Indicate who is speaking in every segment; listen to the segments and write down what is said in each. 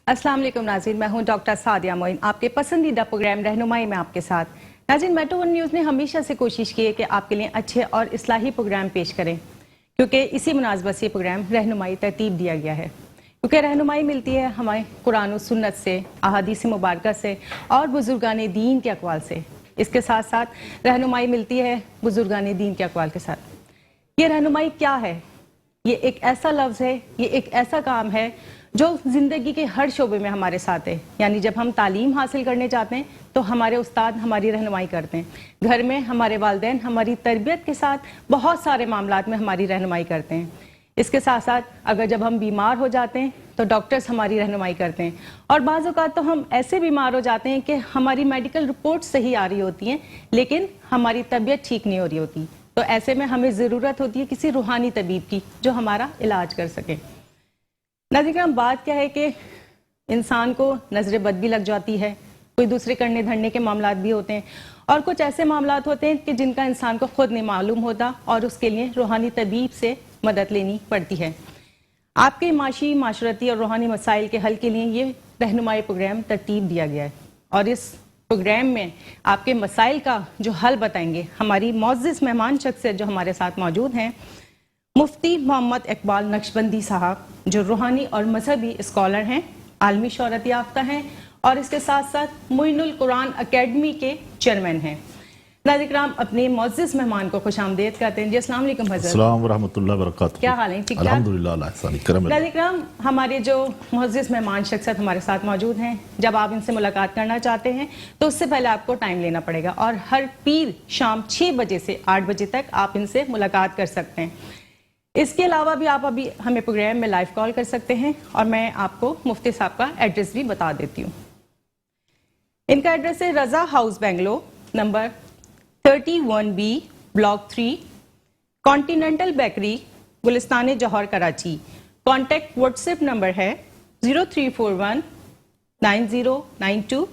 Speaker 1: अस्सलाम वालेकुम नाज़रीन, मैं हूं डॉक्टर सादिया मोइन, आपके पसंदीदा प्रोग्राम रहनुमाई में आपके साथ। नाज़रीन, मेट्रो वन न्यूज़ ने हमेशा से कोशिश की है कि आपके लिए अच्छे और इस्लाही प्रोग्राम पेश करें, क्योंकि इसी मुनासबत से प्रोग्राम रहनुमाई तरतीब दिया गया है। क्योंकि रहनुमाई मिलती है हमें कुरान और सुन्नत से, अहादीस मुबारक से और बुजुर्गान दीन के अक़वाल से। इसके साथ साथ रहनुमाई मिलती है बुजुर्गान दीन के अक़वाल के साथ। ये रहनुमाई क्या है? ये एक ऐसा लफ्ज़ है, ये एक ऐसा काम है जो ज़िंदगी के हर शोबे में हमारे साथ है। यानी जब हम तालीम हासिल करने जाते हैं तो हमारे उस्ताद हमारी रहनुमाई करते हैं, घर में हमारे वालिदैन हमारी तरबियत के साथ बहुत सारे मामलात में हमारी रहनुमाई करते हैं। इसके साथ साथ अगर जब हम बीमार हो जाते हैं तो डॉक्टर्स हमारी रहनुमाई करते हैं, और बाज़ औक़ात तो हम ऐसे बीमार हो जाते हैं कि हमारी मेडिकल रिपोर्ट सही आ रही होती हैं लेकिन हमारी तबीयत ठीक नहीं हो रही होती। तो ऐसे में हमें ज़रूरत होती है किसी रूहानी तबीब की जो हमारा इलाज कर सके। नाज़रीन, बात क्या है कि इंसान को नज़र बद भी लग जाती है, कोई दूसरे करने धरने के मामलात भी होते हैं, और कुछ ऐसे मामलात होते हैं कि जिनका इंसान को खुद नहीं मालूम होता और उसके लिए रूहानी तबीब से मदद लेनी पड़ती है। आपके माशी, माशरती और रूहानी मसाइल के हल के लिए ये रहनुमाई प्रोग्राम तरतीब दिया गया है, और इस प्रोग्राम में आपके मसाइल का जो हल बताएंगे हमारी मोअज़्ज़िज़ मेहमान शख्सियत जो हमारे साथ मौजूद हैं, मुफ्ती मोहम्मद इकबाल नक्शबंदी साहब, जो रूहानी और मजहबी स्कॉलर हैं, आलमी शोहरत याफ्ता हैं, और इसके साथ साथ मुइनुल कुरान अकेडमी के चेयरमैन हैं। नाज़रीन, अपने मुअज़्ज़िज़ मेहमान को खुशामदीद कहते हैं। जी, अस्सलाम वालेकुम हज़रत।
Speaker 2: अस्सलाम वरहमतुल्लाहि वबरकातुहू।
Speaker 1: क्या हाल है? ठीक ठाक?
Speaker 2: अल्हम्दुलिल्लाह, अल्लाह ihsan करम।
Speaker 1: नाज़रीन, हमारे जो मुअज़्ज़िज़ मेहमान शख्सियत हमारे साथ मौजूद हैं, जब आप इनसे मुलाकात करना चाहते हैं तो उससे पहले आपको टाइम लेना पड़ेगा, और हर पीर शाम 6 बजे से 8 बजे तक आप इनसे मुलाकात कर सकते हैं। इसके अलावा भी आप अभी हमें प्रोग्राम में लाइव कॉल कर सकते हैं, और मैं आपको मुफ्ती साहब का एड्रेस भी बता देती हूँ। इनका एड्रेस है Raza house Bangalore, number 31B, block 3, continental bakery, Gulistan Jauhar, Karachi. Contact WhatsApp number है 0341 9092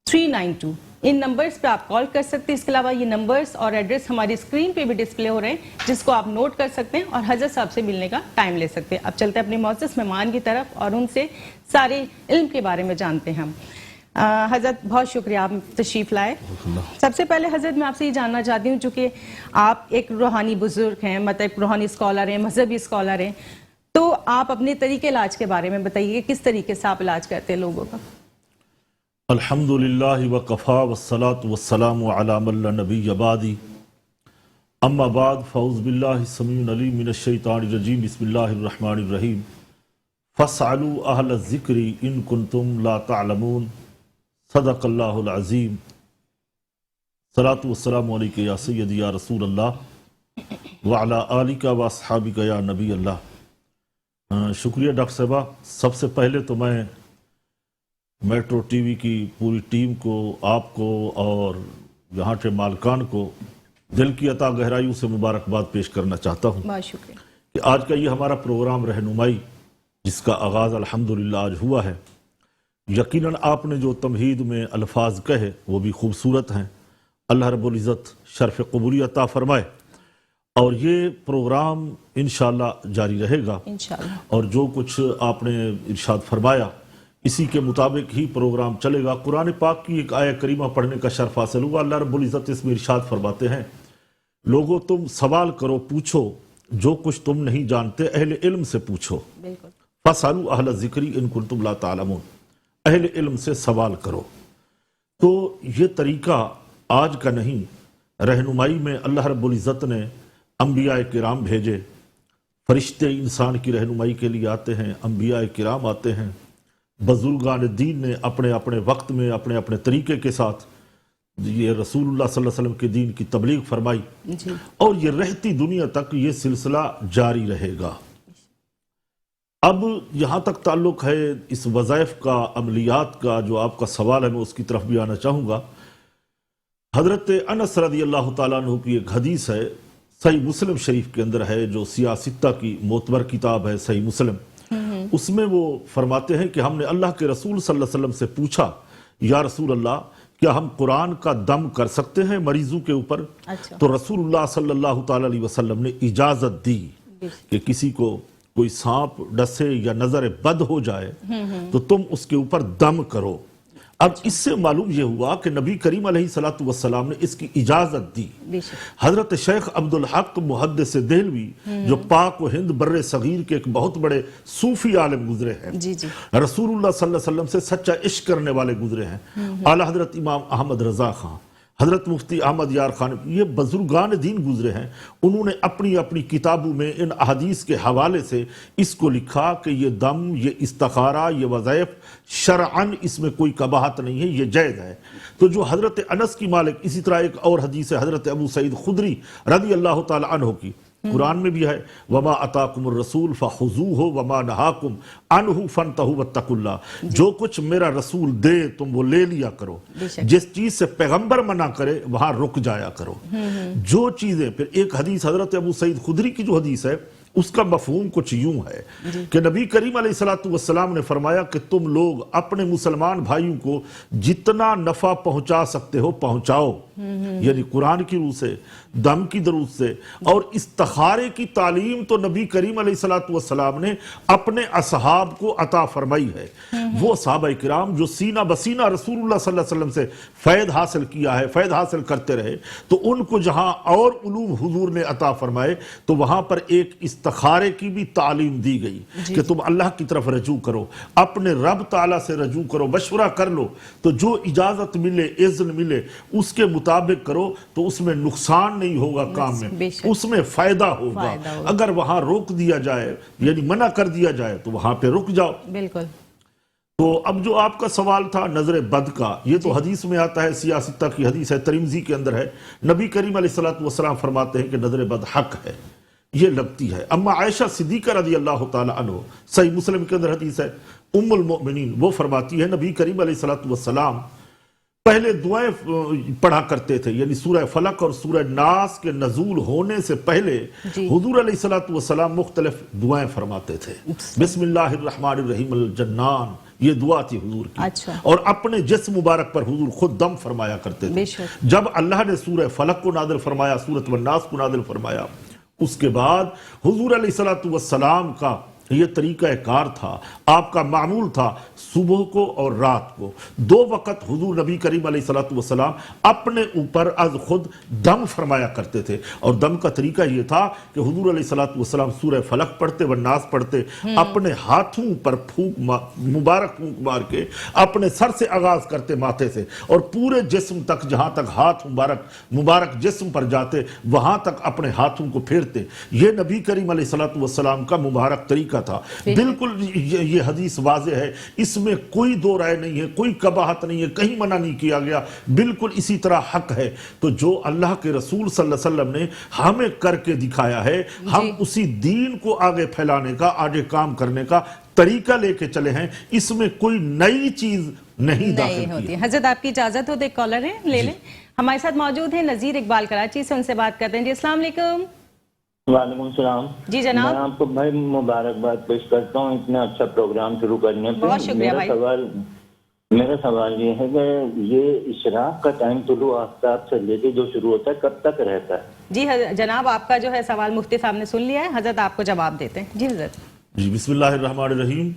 Speaker 1: 392। इन नंबर्स पे आप कॉल कर सकते हैं। इसके अलावा ये नंबर्स और एड्रेस हमारी स्क्रीन पे भी डिस्प्ले हो रहे हैं, जिसको आप नोट कर सकते हैं और हजरत साहब से मिलने का टाइम ले सकते हैं। अब चलते हैं अपने मुअज़्ज़िज़ मेहमान की तरफ और उनसे सारे इल्म के बारे में जानते हैं हम। हजरत, बहुत शुक्रिया आप तशरीफ़ लाए। सबसे पहले हजरत, मैं आपसे ये जानना चाहती हूँ, चूँकि आप एक रूहानी बुजुर्ग हैं, मतलब रूहानी स्कॉलर हैं, मजहबी स्कॉलर हैं, तो आप अपने तरीके इलाज के बारे में बताइए, किस तरीके से आप इलाज करते हैं लोगों का?
Speaker 2: अल्हम्दुलिल्लाह व कफ़ा वस्सलातु वस्सलामु अला मन ला नबिय्य बादी, अम्मा बाद, फ़ऊज़ु बिल्लाहि समीउल अलीम मिनश शैतानिर रजीम, बिस्मिल्लाहिर रहमानिर रहीम, फ़स्अलू अहल ज़िक्रि इन कुंतुम ला तअलमून, सदक़ल्लाहुल अज़ीम। सलातु वस्सलामु अलैका या सय्यदी या रसूल अल्लाह व अला आलिका व अस्हाबिका या नबी अल्लाह। शुक्रिया डॉक्टर साहबा। सबसे पहले तो मैं मेट्रो टीवी की पूरी टीम को, आपको और यहाँ के मालकान को दिल की अता गहराइयों से मुबारकबाद पेश करना चाहता हूँ।
Speaker 1: बहुत शुक्रिया
Speaker 2: कि आज का ये हमारा प्रोग्राम रहनुमाई, जिसका आगाज़ अल्हम्दुलिल्लाह आज हुआ है, यकीनन आपने जो तमहीद में अल्फाज कहे वो भी खूबसूरत हैं। अल्लाह रब्बुल इज़्ज़त शर्फ़ क़बूलियत अता फरमाए, और ये प्रोग्राम इंशाअल्लाह जारी रहेगा इंशाअल्लाह। और जो कुछ आपने इरशाद फरमाया इसी के मुताबिक ही प्रोग्राम चलेगा। कुरान पाक की एक आयत करीमा पढ़ने का शर्फ हासिल हुआ। अल्लाह रब्बुल इज़्ज़त इसमें इरशाद फरमाते हैं, लोगों तुम सवाल करो, पूछो, जो कुछ तुम नहीं जानते अहले इल्म से पूछो। फ़स्अलू अहल ज़िक्रि इन कुंतुम ला तअलमून, अहले इल्म से सवाल करो। तो ये तरीका आज का नहीं, रहनुमाई में अल्लाह रब्बुल इज़्ज़त ने अंबिया किराम भेजे, फरिश्ते इंसान की रहनुमाई के लिए आते हैं, अंबिया किराम आते हैं, बुजुर्गान दीन ने अपने अपने वक्त में अपने अपने तरीके के साथ ये रसूलुल्लाह सल्लल्लाहु अलैहि वसल्लम के दीन की तबलीग फरमाई, और ये रहती दुनिया तक ये सिलसिला जारी रहेगा। अब यहाँ तक ताल्लुक है इस वज़ाइफ का, अमलियात का, जो आपका सवाल है मैं उसकी तरफ भी आना चाहूँगा। हज़रत अनस रज़ियल्लाहु ताला अन्हु की एक हदीस है, सही मुस्लिम शरीफ के अंदर है, जो सियासित्ता की मोतबर किताब है सही मुस्लिम। उसमें वो फरमाते हैं कि हमने अल्लाह के रसूल सल्लल्लाहु अलैहि वसल्लम से पूछा, या रसूल अल्लाह, क्या हम कुरान का दम कर सकते हैं मरीजों के ऊपर? तो रसूलुल्लाह सल्लल्लाहु ताला अलैहि वसल्लम ने इजाज़त दी कि किसी को कोई सांप डसे या नजर बद हो जाए तो तुम उसके ऊपर दम करो। अब इससे मालूम यह हुआ कि नबी करीम अलैहिस्सलातु वस्सलाम ने इसकी इजाजत दी। हजरत शेख अब्दुल हक मुहद्दिस देहलवी जो पाक व हिंद बर्रे सगीर के एक बहुत बड़े सूफी आलिम गुजरे हैं, रसूलुल्लाह सल्लल्लाहु अलैहि वसल्लम से सच्चा इश्क करने वाले गुजरे हैं, आला हजरत इमाम अहमद रजा खां, हजरत मुफ्ती अहमद यार खान, ये बुजुर्गान दीन गुजरे हैं। उन्होंने अपनी अपनी किताबों में इन अहदीस के हवाले से इसको लिखा कि ये दम, ये इस्तिखारा, ये वज़ाइफ शरअन इसमें कोई कबाहत नहीं है, ये जायज़ है। तो जो हजरत अनस की मालिक, इसी तरह एक और हदीस है हजरत अबू सईद खुदरी रज़ी अल्लाह ताला अन्हु की, कुरान में भी है, वमा अताकुमुर रसूल फखुज़ूहु वमा नहाकुम अन्हु फंतहु वत्तकुल्लाह, जो कुछ मेरा रसूल दे तुम वो ले लिया करो, जिस चीज से पैगंबर मना करे वहां रुक जाया करो। जो चीजें, फिर एक हदीस हजरत अबू सईद खुदरी की जो हदीस है उसका मफहूम कुछ यूं है कि नबी करीम अलैहिस्सलातु वस्सलाम ने फरमाया कि तुम लोग अपने मुसलमान भाइयों को जितना नफा पहुंचा सकते हो पहुंचाओ, यानी कुरान की रूह से, दम की दरूद से। और इस्तिखारे की तालीम तो नबी करीम अलैहिस्सलातु वस्सलाम ने अपने असहाब को अता फरमाई है। वो सहाबा किराम जो सीना बसीना रसूलुल्लाह सल्लल्लाहु अलैहि वसल्लम से फैद हासिल किया है, फैद हासिल करते रहे, तो उनको जहां और उलूम हुजूर ने अता फरमाए तो वहां पर एक इस्तिखारे की भी तालीम दी गई कि तुम अल्लाह की तरफ रजू करो, अपने रब ताला से रजू करो, मशवरा कर लो, तो जो इजाजत मिले, इज़्न मिले उसके मुताबिक करो, तो उसमें नुकसान नहीं होगा काम में, उसमें फायदा होगा। अगर वहां रोक दिया जाए यानी मना कर दिया जाए तो वहां पे रुक जाओ।
Speaker 1: बिल्कुल।
Speaker 2: तो अब जो आपका सवाल था नजर बद का, ये तो हदीस में आता है, सियासता की हदीस है, तिरमिज़ी के अंदर है, नबी करीम अलैहिस्सलातु वस्सलाम फरमाते हैं कि नजर बद हक है, ये लगती है। अम्मा आयशा सिद्दीक़ा रज़ी अल्लाह ताला अन्हा, सही मुस्लिम के अंदर हदीस है, उम्मुल मोमिनीन, वो फरमाती है नबी करीम अलैहिस्सलातु वस्सलाम पहले दुआएं पढ़ा करते थे, यानी सूरह फलक और सूरह नास के नजूल होने से पहले हुजूर अलैहिस्सलातु वस्सलाम मुख्तलिफ दुआएं फरमाते थे। बिस्मिल्लाहिर्रहमानिर्रहीम अल जन्नान, ये दुआ थी हुजूर की।
Speaker 1: अच्छा। और
Speaker 2: अपने जिस्म मुबारक पर हुजूर खुद दम फरमाया करते थे। जब अल्लाह ने सूरह फलक को नादिल फरमाया, सूरत वन्नास को नादिल फरमाया, उसके बाद हुजूर अलैहिस्सलातु वस्सलाम का ये तरीका कार था, आपका मामूल था सुबह को और रात को 2 वक़्त हुजूर नबी करीम अलैहिस्सलातु वस्सलाम अपने ऊपर अज खुद दम फरमाया करते थे। और दम का तरीका ये था कि हुजूर अलैहिस्सलातु वस्सलाम सूरह फलक पढ़ते व नास पढ़ते, अपने हाथों पर मुबारक फूंक मार के अपने सर से आगाज करते, माथे से, और पूरे जिस्म तक, जहां तक हाथ मुबारक जिस्म पर जाते वहां तक अपने हाथों को फेरते। ये नबी करीम अलैहिस्सलातु वस्सलाम का मुबारक तरीका था। बिल्कुल ये हदीस वाज़ेह है, इसमें कोई दो राय नहीं है, कोई कबाहत नहीं है, कहीं मना नहीं किया गया, बिल्कुल इसी तरह हक है। तो जो अल्लाह के रसूल सल्लल्लाहु अलैहि वसल्लम ने हमें करके दिखाया है, हम उसी दीन को आगे फैलाने का, आगे काम करने का तरीका लेके चले हैं, इसमें कोई नई चीज नहीं दाखिल होती।
Speaker 1: हजरत आपकी इजाजत हो तो एक कॉलर है, ले लें। हमारे साथ मौजूद है नजीर इकबाल कराची से, उनसे बात करते हैं। जी अस्सलाम वालेकुम।
Speaker 3: वालेकुम सलाम।
Speaker 1: जी जनाब।
Speaker 3: मैं आपको भाई मुबारकबाद पेश करता हूँ इतना अच्छा प्रोग्राम शुरू करने पे।
Speaker 1: बहुत शुक्रिया भाई।
Speaker 3: मेरा सवाल ये है कि ये इशराक का टाइम तुलू आफ्ताब से लेके जो शुरू होता है कब तक रहता है?
Speaker 1: जी जनाब, आपका जो है सवाल मुफ्ती साहब ने सुन लिया है, हजरत आपको जवाब देते हैं। जी हजरत।
Speaker 2: जी बिस्मिल्लाहिर्रहमानिर्रहीम।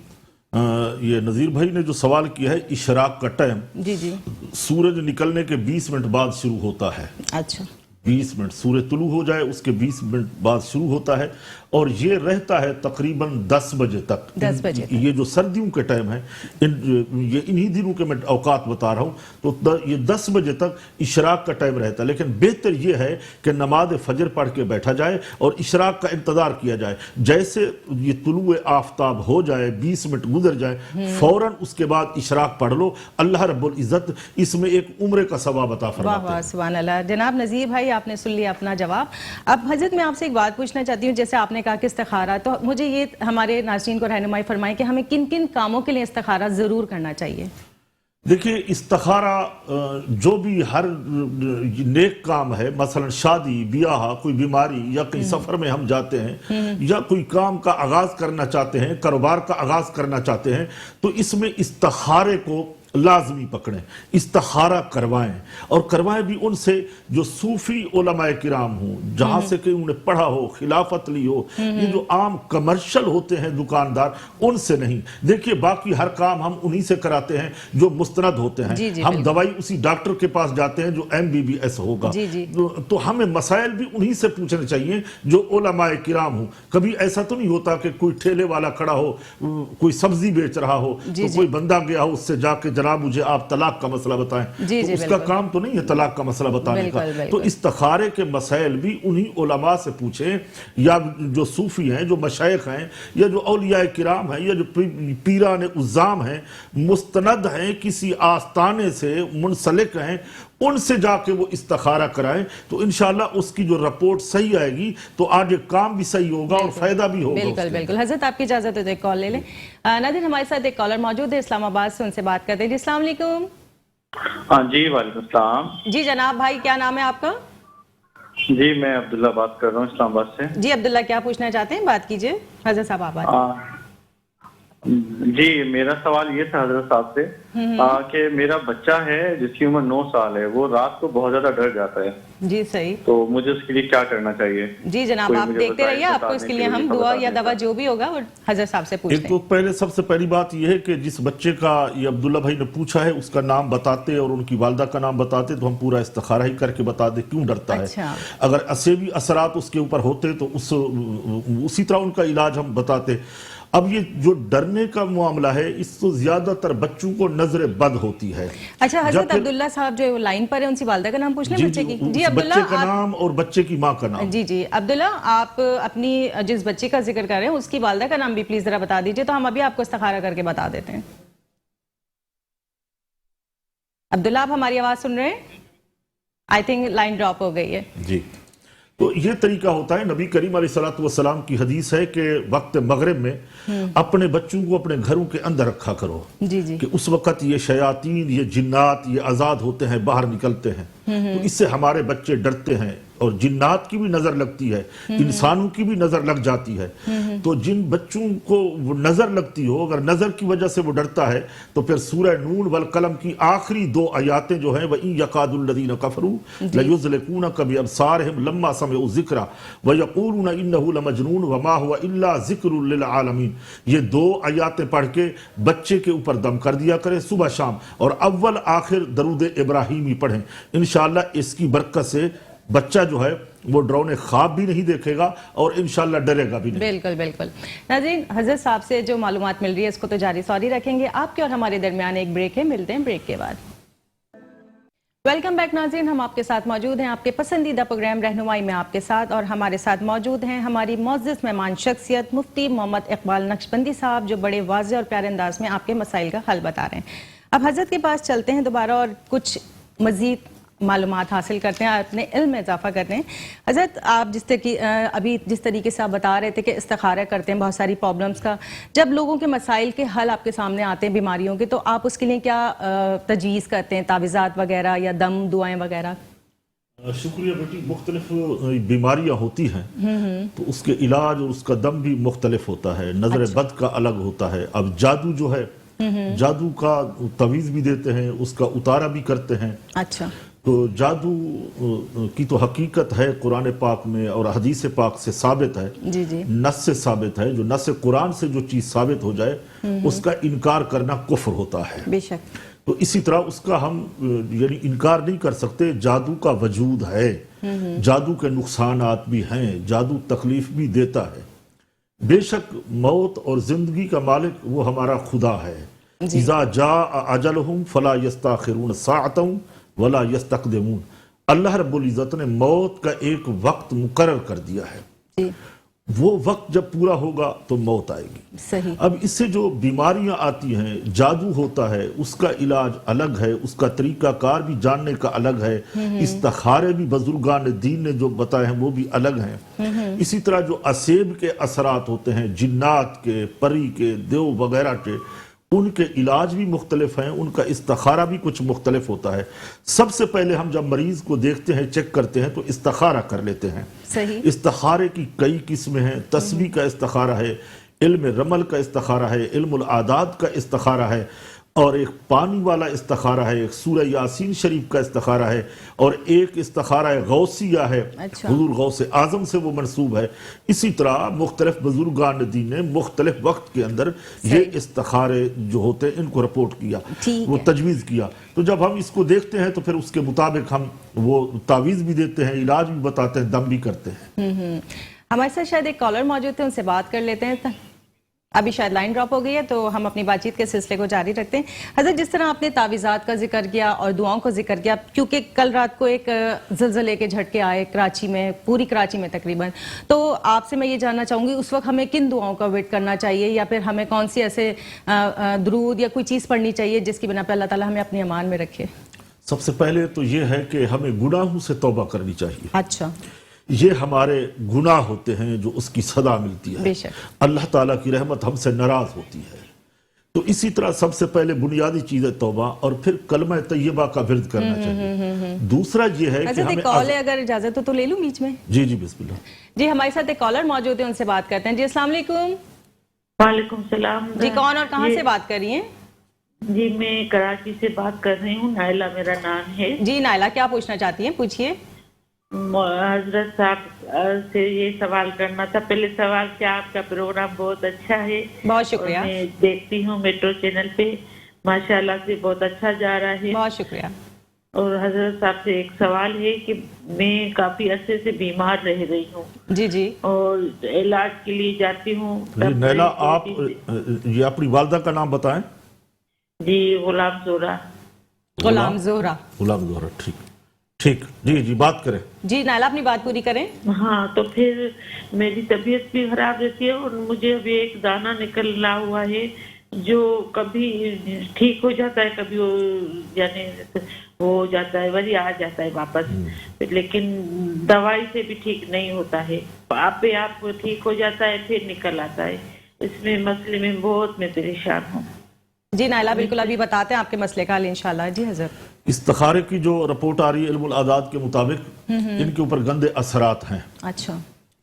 Speaker 2: ये नज़ीर भाई ने जो सवाल किया है, इशराक का टाइम
Speaker 1: जी
Speaker 2: सूरज निकलने के 20 मिनट बाद शुरू होता है।
Speaker 1: अच्छा।
Speaker 2: 20 मिनट सूरज तुलू हो जाए उसके 20 मिनट बाद शुरू होता है और ये रहता है तकरीबन 10 बजे तक।
Speaker 1: 10 बजे तक।
Speaker 2: ये जो सर्दियों के टाइम है, ये इन्हीं दिनों के मैं औकात बता रहा हूँ, तो ये 10 बजे तक इशराक का टाइम रहता है। लेकिन बेहतर ये है कि नमाज फजर पढ़ के बैठा जाए और इशराक का इंतजार किया जाए। जैसे ये तुलुए आफ्ताब हो जाए, 20 मिनट गुजर जाए, फौरन उसके बाद इशराक पढ़ लो। अल्लाह रब्बुल इज्जत इसमें एक उम्र का सवाब अता फरमाते हैं।
Speaker 1: सुभान अल्लाह। जनाब नजीर भाई, आपने सुन लिया अपना जवाब। अब हजरत मैं आपसे एक बात पूछना चाहती हूँ, जैसे आपने कहा कि इस्तिखारा, तो मुझे ये हमारे नाज़रीन को रहनुमाई फरमाएं कि हमें किन किन कामों के लिए इस्तिखारा जरूर करना चाहिए?
Speaker 2: देखिए, इस्तिखारा जो भी हर नेक काम है, मसलन शादी ब्याह, कोई बीमारी या कहीं सफर में हम जाते हैं या कोई काम का आगाज करना चाहते हैं, कारोबार का आगाज करना चाहते हैं, तो इसमें इस्तिखारे को लाजमी पकड़ें, इस्तिखारा करवाएं, और करवाएं भी उनसे जो सूफी उलमाए किराम हों, जहां से कि उन्हें पढ़ा हो, खिलाफत ली हो। ये जो आम कमर्शियल होते हैं दुकानदार, उनसे नहीं। देखिए बाकी हर काम हम उन्हीं से कराते हैं जो मुस्तनद होते हैं।
Speaker 1: जी, जी,
Speaker 2: हम दवाई उसी डॉक्टर के पास जाते हैं जो MBBS होगा।
Speaker 1: जी, जी।
Speaker 2: तो हमें मसाइल भी उन्हीं से पूछने चाहिए जो उलमाए किराम हो। कभी ऐसा तो नहीं होता कि कोई ठेले वाला खड़ा हो, कोई सब्जी बेच रहा हो, तो कोई बंदा गया हो उससे जाके जनाब मुझे आप तलाक का मसला बताएं, तो उसका काम तो नहीं है तलाक का मसला बताने का। तो इस्तिखारे के मसाइल भी उन्हीं उलमा से पूछें, या जो सूफी हैं, जो मशाइख हैं, या जो औलियाए किराम हैं, या जो पीरान उज़्ज़ाम हैं, मुस्तनद हैं, किसी आस्ताने से मुंसलिक हैं, उनसे जाके वो इस्तिखारा कराएं, तो इंशाल्लाह उसकी जो रिपोर्ट सही आएगी तो आगे काम भी सही होगा और फायदा भी होगा।
Speaker 1: बिल्कुल बिल्कुल। हजरत आपकी इजाजत है तो एक कॉल ले लें। नादिर हमारे साथ एक कॉलर मौजूद है इस्लामाबाद से, उनसे बात करते हैं। जी अस्सलाम वालेकुम।
Speaker 3: हाँ जी, वालेकुम सलाम।
Speaker 1: जी जनाब, भाई क्या नाम है आपका?
Speaker 3: जी मैं अब्दुल्ला बात कर रहा हूँ इस्लामाबाद से।
Speaker 1: जी अब्दुल्ला, क्या पूछना चाहते हैं, बात कीजिए। हजरत साहब आप
Speaker 3: जी मेरा सवाल ये था हजरत साहब से कि मेरा बच्चा है जिसकी उम्र 9 साल है, वो रात को बहुत ज्यादा डर जाता है।
Speaker 1: जी सही।
Speaker 3: तो मुझे उसके लिए क्या करना चाहिए?
Speaker 1: जी जनाब, आप देखते रहिए, आपको इसके लिए हम दुआ या दवा जो भी होगा वो हजरत साहब से पूछते हैं।
Speaker 2: एक तो पहले सबसे पहली बात यह है कि जिस बच्चे का ये अब्दुल्ला भाई ने पूछा है उसका नाम बताते और उनकी वालदा का नाम बताते तो हम पूरा इस्तिखारा ही करके बता दे क्यों डरता है। अगर असेबी असरात उसके ऊपर होते तो उसी तरह उनका इलाज हम बताते। अब ये जो डरने का मामला है, इसको ज्यादातर बच्चों को नजर बद होती है।
Speaker 1: अच्छा हजरत अब्दुल्ला साहब जो लाइन पर है, उनसी वालदा का नाम पूछ लें बच्चे की। जी अब्दुल्ला,
Speaker 2: बच्चे का नाम और बच्चे की माँ का नाम।
Speaker 1: जी जी अब्दुल्ला, आप अपनी जिस बच्चे का जिक्र कर रहे हैं उसकी वालदा का नाम भी प्लीज जरा बता दीजिए, तो हम अभी आपको इस्तिखारा करके बता देते हैं। अब्दुल्ला, आप हमारी आवाज सुन रहे हैं? आई थिंक लाइन ड्रॉप हो गई है।
Speaker 2: जी, तो ये तरीका होता है। नबी करीम अलैहिस्सलातु वस्सलाम की हदीस है कि वक्त मगरिब में अपने बच्चों को अपने घरों के अंदर रखा करो।
Speaker 1: जी जी।
Speaker 2: कि उस वक्त ये शयातीन, ये जिन्नात, ये आजाद होते हैं, बाहर निकलते हैं, तो इससे हमारे बच्चे डरते हैं और जिन्नात की भी नजर लगती है, इंसानों की भी नजर लग जाती है। तो जिन बच्चों को वो नजर लगती हो, अगर नजर की वजह से वो डरता है, तो फिर सूरह नून वल कलम की आखिरी 2 आयातें जो हैं, वही यकादुल लदीन कफरू लयुज़लिकूनका बिअबसारिहिम लम्मा समिअू ज़िक्रा व यक़ूलून इन्नहु लमजनून व मा हुवा इल्ला ज़िक्रुल लिल आलमीन। ये 2 आयातें पढ़ के बच्चे के ऊपर दम कर दिया करें सुबह शाम, और अव्वल आखिर दरूद इब्राहिमी पढ़ें। इंशाअल्लाह इसकी बरकत से बच्चा जो है वो डरावने ख्वाब भी नहीं देखेगा और इंशाल्लाह डरेगा भी नहीं।
Speaker 1: बिल्कुल बिल्कुल। नाज़रीन, हजरत साहब से जो मालूमात मिल रही है इसको तो जारी सॉरी रखेंगे। आपके और हमारे दरमियान एक ब्रेक है, मिलते हैं ब्रेक के बाद। वेलकम बैक नाज़रीन, हम आपके साथ मौजूद हैं आपके पसंदीदा प्रोग्राम रहनुमाई में आपके साथ, और हमारे साथ मौजूद हैं हमारी मुअज़्ज़ज़ मेहमान शख्सियत मुफ्ती मोहम्मद इकबाल नक्शबंदी साहब, जो बड़े वाज़ेह और प्यारे अंदाज में आपके मसाइल का हल बता रहे हैं। अब हजरत के पास चलते हैं दोबारा और कुछ मज़ीद मालूमात हासिल करते हैं, अपने इल्म में इजाफा करते हैं। हजरत, आप अभी जिस तरीके से आप बता रहे थे कि इस्तिखारा करते हैं बहुत सारी प्रॉब्लम्स का, जब लोगों के मसाइल के हल आपके सामने आते हैं बीमारियों के, तो आप उसके लिए क्या तजवीज़ करते हैं, तावीज़ात वगैरह या दम दुआएं वगैरह?
Speaker 2: शुक्रिया बेटी। मुख्तलिफ बीमारियां होती हैं तो उसके इलाज और उसका दम भी मुख्तलिफ होता है। नजर बद का अलग होता है। अब जादू जो है, जादू का तवीज़ भी देते हैं, उसका उतारा भी करते हैं।
Speaker 1: अच्छा।
Speaker 2: तो जादू की तो हकीकत है कुरान पाक में और हदीस पाक से साबित है।
Speaker 1: जी जी।
Speaker 2: नस से साबित है। जो नस कुरान से जो चीज साबित हो जाए उसका इनकार करना कुफ्र होता है।
Speaker 1: बेशक।
Speaker 2: तो इसी तरह उसका हम यानी इनकार नहीं कर सकते। जादू का वजूद है, जादू के नुकसानात भी हैं, जादू तकलीफ भी देता है। बेशक मौत और जिंदगी का मालिक वो हमारा खुदा है। इज़ा जा अजलहुम फला यस्ताखिरून साअतन वला यस्तक़दिमून। अल्लाह रब्बुल इज़्ज़त ने मौत का एक वक्त मुकर्रर कर दिया है जी। वो वक्त जब पूरा होगा तो मौत आएगी।
Speaker 1: सही।
Speaker 2: अब इससे जो बीमारियां आती हैं, जादू होता है, उसका इलाज अलग है, उसका तरीकाकार भी जानने का अलग है। इस्तिखारे भी बुजुर्गान दीन ने जो बताए हैं वो भी अलग हैं। इसी तरह जो असेब के असरात होते हैं, जिन्नात के, परी के, देव वगैरह के, उनके इलाज भी मुख्तलिफ हैं, उनका इस्तिखारा भी कुछ मुख्तलिफ होता है। सबसे पहले हम जब मरीज को देखते हैं, चेक करते हैं, तो इस्तिखारा कर लेते हैं।
Speaker 1: सही।
Speaker 2: इस्तिखारे की कई किस्में हैं। तस्बीह का इस्तिखारा है, इल्म रमल का इस्तिखारा है, इल्मुल आदाद का इस्तिखारा है, اور ایک پانی والا استخارہ ہے، ایک سورہ یاسین شریف کا استخارہ ہے، اور ایک استخارہ غوثیہ ہے،
Speaker 1: اچھا۔
Speaker 2: حضور غوث اعظم سے وہ منسوب ہے۔ اسی طرح مختلف بزرگان دین نے مختلف وقت کے اندر یہ استخارے جو ہوتے ہیں ان کو رپورٹ کیا، وہ تجویز کیا۔ تو جب ہم اس کو دیکھتے ہیں تو پھر اس کے مطابق ہم وہ تعویذ بھی دیتے ہیں، علاج بھی بتاتے ہیں، دم بھی کرتے ہیں۔
Speaker 1: ہمارے ساتھ شاید ایک کالر موجود ہے، ان سے بات کر لیتے ہیں۔ ابھی شاید لائن ڈراپ ہو گئی ہے تو ہم اپنی بات چیت کے سلسلے کو جاری رکھتے ہیں۔ حضرت، جس طرح آپ نے تعویذات کا ذکر کیا اور دعاؤں کو ذکر کیا، کیونکہ کل رات کو ایک زلزلے کے جھٹکے آئے کراچی میں، پوری کراچی میں تقریباً، تو آپ سے میں یہ جاننا چاہوں گی اس وقت ہمیں کن دعاؤں کا ویٹ کرنا چاہیے، یا پھر ہمیں کون سی ایسے درود یا کوئی چیز پڑھنی چاہیے جس کی بنا پہ اللہ تعالیٰ ہمیں اپنی امان میں رکھے؟
Speaker 2: سب سے پہلے تو یہ ہے کہ ہمیں گناہوں سے توبہ کرنی چاہیے۔
Speaker 1: اچھا،
Speaker 2: یہ ہمارے گناہ ہوتے ہیں جو اس کی سزا ملتی ہے۔
Speaker 1: بے شک
Speaker 2: اللہ تعالیٰ کی رحمت ہم سے ناراض ہوتی ہے۔ تو اسی طرح سب سے پہلے بنیادی چیز ہے توبہ، اور پھر کلمہ طیبہ کا ورد کرنا چاہیے۔ دوسرا یہ ہے کہ
Speaker 1: حضرت
Speaker 2: ہمیں
Speaker 1: ایک کال ہے، اگر اجازت ہو تو لے لوں بیچ میں؟
Speaker 2: جی جی بسم اللہ۔
Speaker 1: جی، ہمارے ساتھ ایک کالر موجود ہے، ان سے بات کرتے ہیں۔ جی السلام علیکم۔
Speaker 4: وعلیکم السلام۔
Speaker 1: جی کون اور کہاں سے بات کر رہی ہیں؟
Speaker 4: جی میں کراچی سے بات کر رہی ہوں، نائلہ میرا نام ہے۔
Speaker 1: جی نائلہ، کیا پوچھنا چاہتی ہیں؟ پوچھئے۔
Speaker 4: حضرت صاحب سے یہ سوال کرنا تھا۔ پہلے سوال کیا، آپ کا پروگرام بہت اچھا ہے،
Speaker 1: بہت شکریہ۔
Speaker 4: میں دیکھتی ہوں میٹرو چینل پہ، ماشاءاللہ سے بہت اچھا جا رہا ہے۔
Speaker 1: بہت شکریہ۔
Speaker 4: اور حضرت صاحب سے ایک سوال ہے کہ میں کافی عرصے سے بیمار رہ رہی ہوں،
Speaker 1: جی جی،
Speaker 4: اور علاج کے لیے جاتی ہوں۔
Speaker 2: نیلہ، آپ یہ اپنی والدہ کا نام بتائیں۔
Speaker 4: جی غلام زہرا۔
Speaker 1: غلام زہرا۔
Speaker 2: غلام زہرا، ٹھیک ٹھیک، جی جی بات کریں۔
Speaker 1: جی نائلہ، اپنی بات پوری کریں۔
Speaker 4: ہاں، تو پھر میری طبیعت بھی خراب رہتی ہے، اور مجھے ابھی ایک دانہ نکلنا ہوا ہے جو کبھی ٹھیک ہو جاتا ہے، کبھی یعنی وہ ہو جاتا ہے، وہی آ جاتا ہے واپس، لیکن دوائی سے بھی ٹھیک نہیں ہوتا ہے، آپ پہ آپ ٹھیک ہو جاتا ہے پھر نکل آتا ہے۔ اس میں مسئلے میں بہت میں پریشان ہوں۔
Speaker 1: جی نائلہ، بالکل ابھی بتاتے ہیں آپ کے مسئلے کا حل انشاءاللہ۔ جی حضرت۔
Speaker 2: استخارے کی جو رپورٹ آ رہی ہے علم الاعداد کے مطابق، ان کے اوپر گندے اثرات ہیں۔
Speaker 1: اچھا،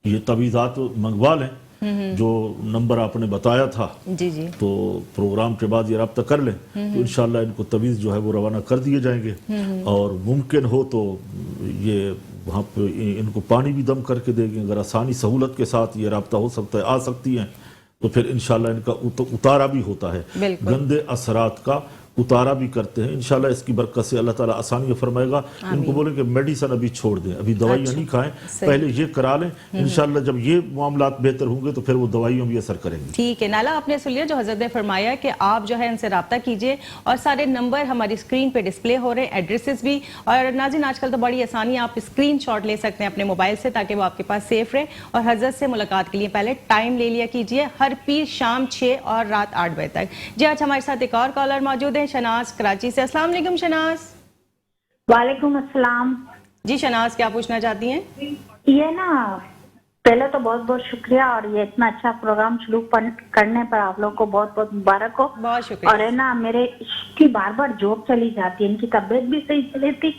Speaker 2: یہ تعویذات منگوا لیں جو نمبر آپ نے بتایا تھا،
Speaker 1: جی جی،
Speaker 2: تو پروگرام کے بعد یہ رابطہ کر لیں تو انشاءاللہ ان کو تعویذ جو ہے وہ روانہ کر دیے جائیں گے، اور ممکن ہو تو یہ وہاں پہ ان کو پانی بھی دم کر کے دے گے۔ اگر آسانی سہولت کے ساتھ یہ رابطہ ہو سکتا ہے، آ سکتی ہیں، تو پھر انشاءاللہ ان کا اتارا بھی ہوتا ہے، گندے اثرات کا اتارا بھی کرتے ہیں۔ انشاءاللہ اس کی برکت سے اللہ تعالیٰ آسانی فرمائے گا۔ ان کو بولیں کہ میڈیسن ابھی چھوڑ دیں، ابھی دوائیاں نہیں کھائیں، پہلے یہ کرا لیں، انشاءاللہ جب یہ معاملات بہتر ہوں گے تو پھر وہ دوائیوں بھی اثر کریں گے۔
Speaker 1: ٹھیک ہے نائلہ، آپ نے سن لیا جو حضرت نے فرمایا کہ آپ جو ہے ان سے رابطہ کیجئے، اور سارے نمبر ہماری اسکرین پہ ڈسپلے ہو رہے ہیں، ایڈریسز بھی، اور ناظرین آج کل تو بڑی آسانی ہے، آپ اسکرین شاٹ لے سکتے ہیں اپنے موبائل سے تاکہ وہ آپ کے پاس سیف رہے، اور حضرت سے ملاقات کے لیے پہلے ٹائم لے لیا کیجئے، ہر پیر شام 6 اور رات 8 بجے تک۔ جی آج ہمارے ساتھ ایک اور کالر موجود ہیں، شناز کراچی سے۔ السلام علیکم شناز۔
Speaker 5: وعلیکم السلام۔
Speaker 1: جی شناز، کیا پوچھنا چاہتی ہیں؟
Speaker 5: یہ نا پہلے تو بہت بہت شکریہ، اور یہ اتنا اچھا پروگرام شروع کرنے پر آپ لوگ کو بہت بہت مبارک ہو۔
Speaker 1: بہت شکریہ۔
Speaker 5: اور ہے نا میرے کی بار بار جاب چلی جاتی ہے، ان کی طبیعت بھی صحیح چلی تھی،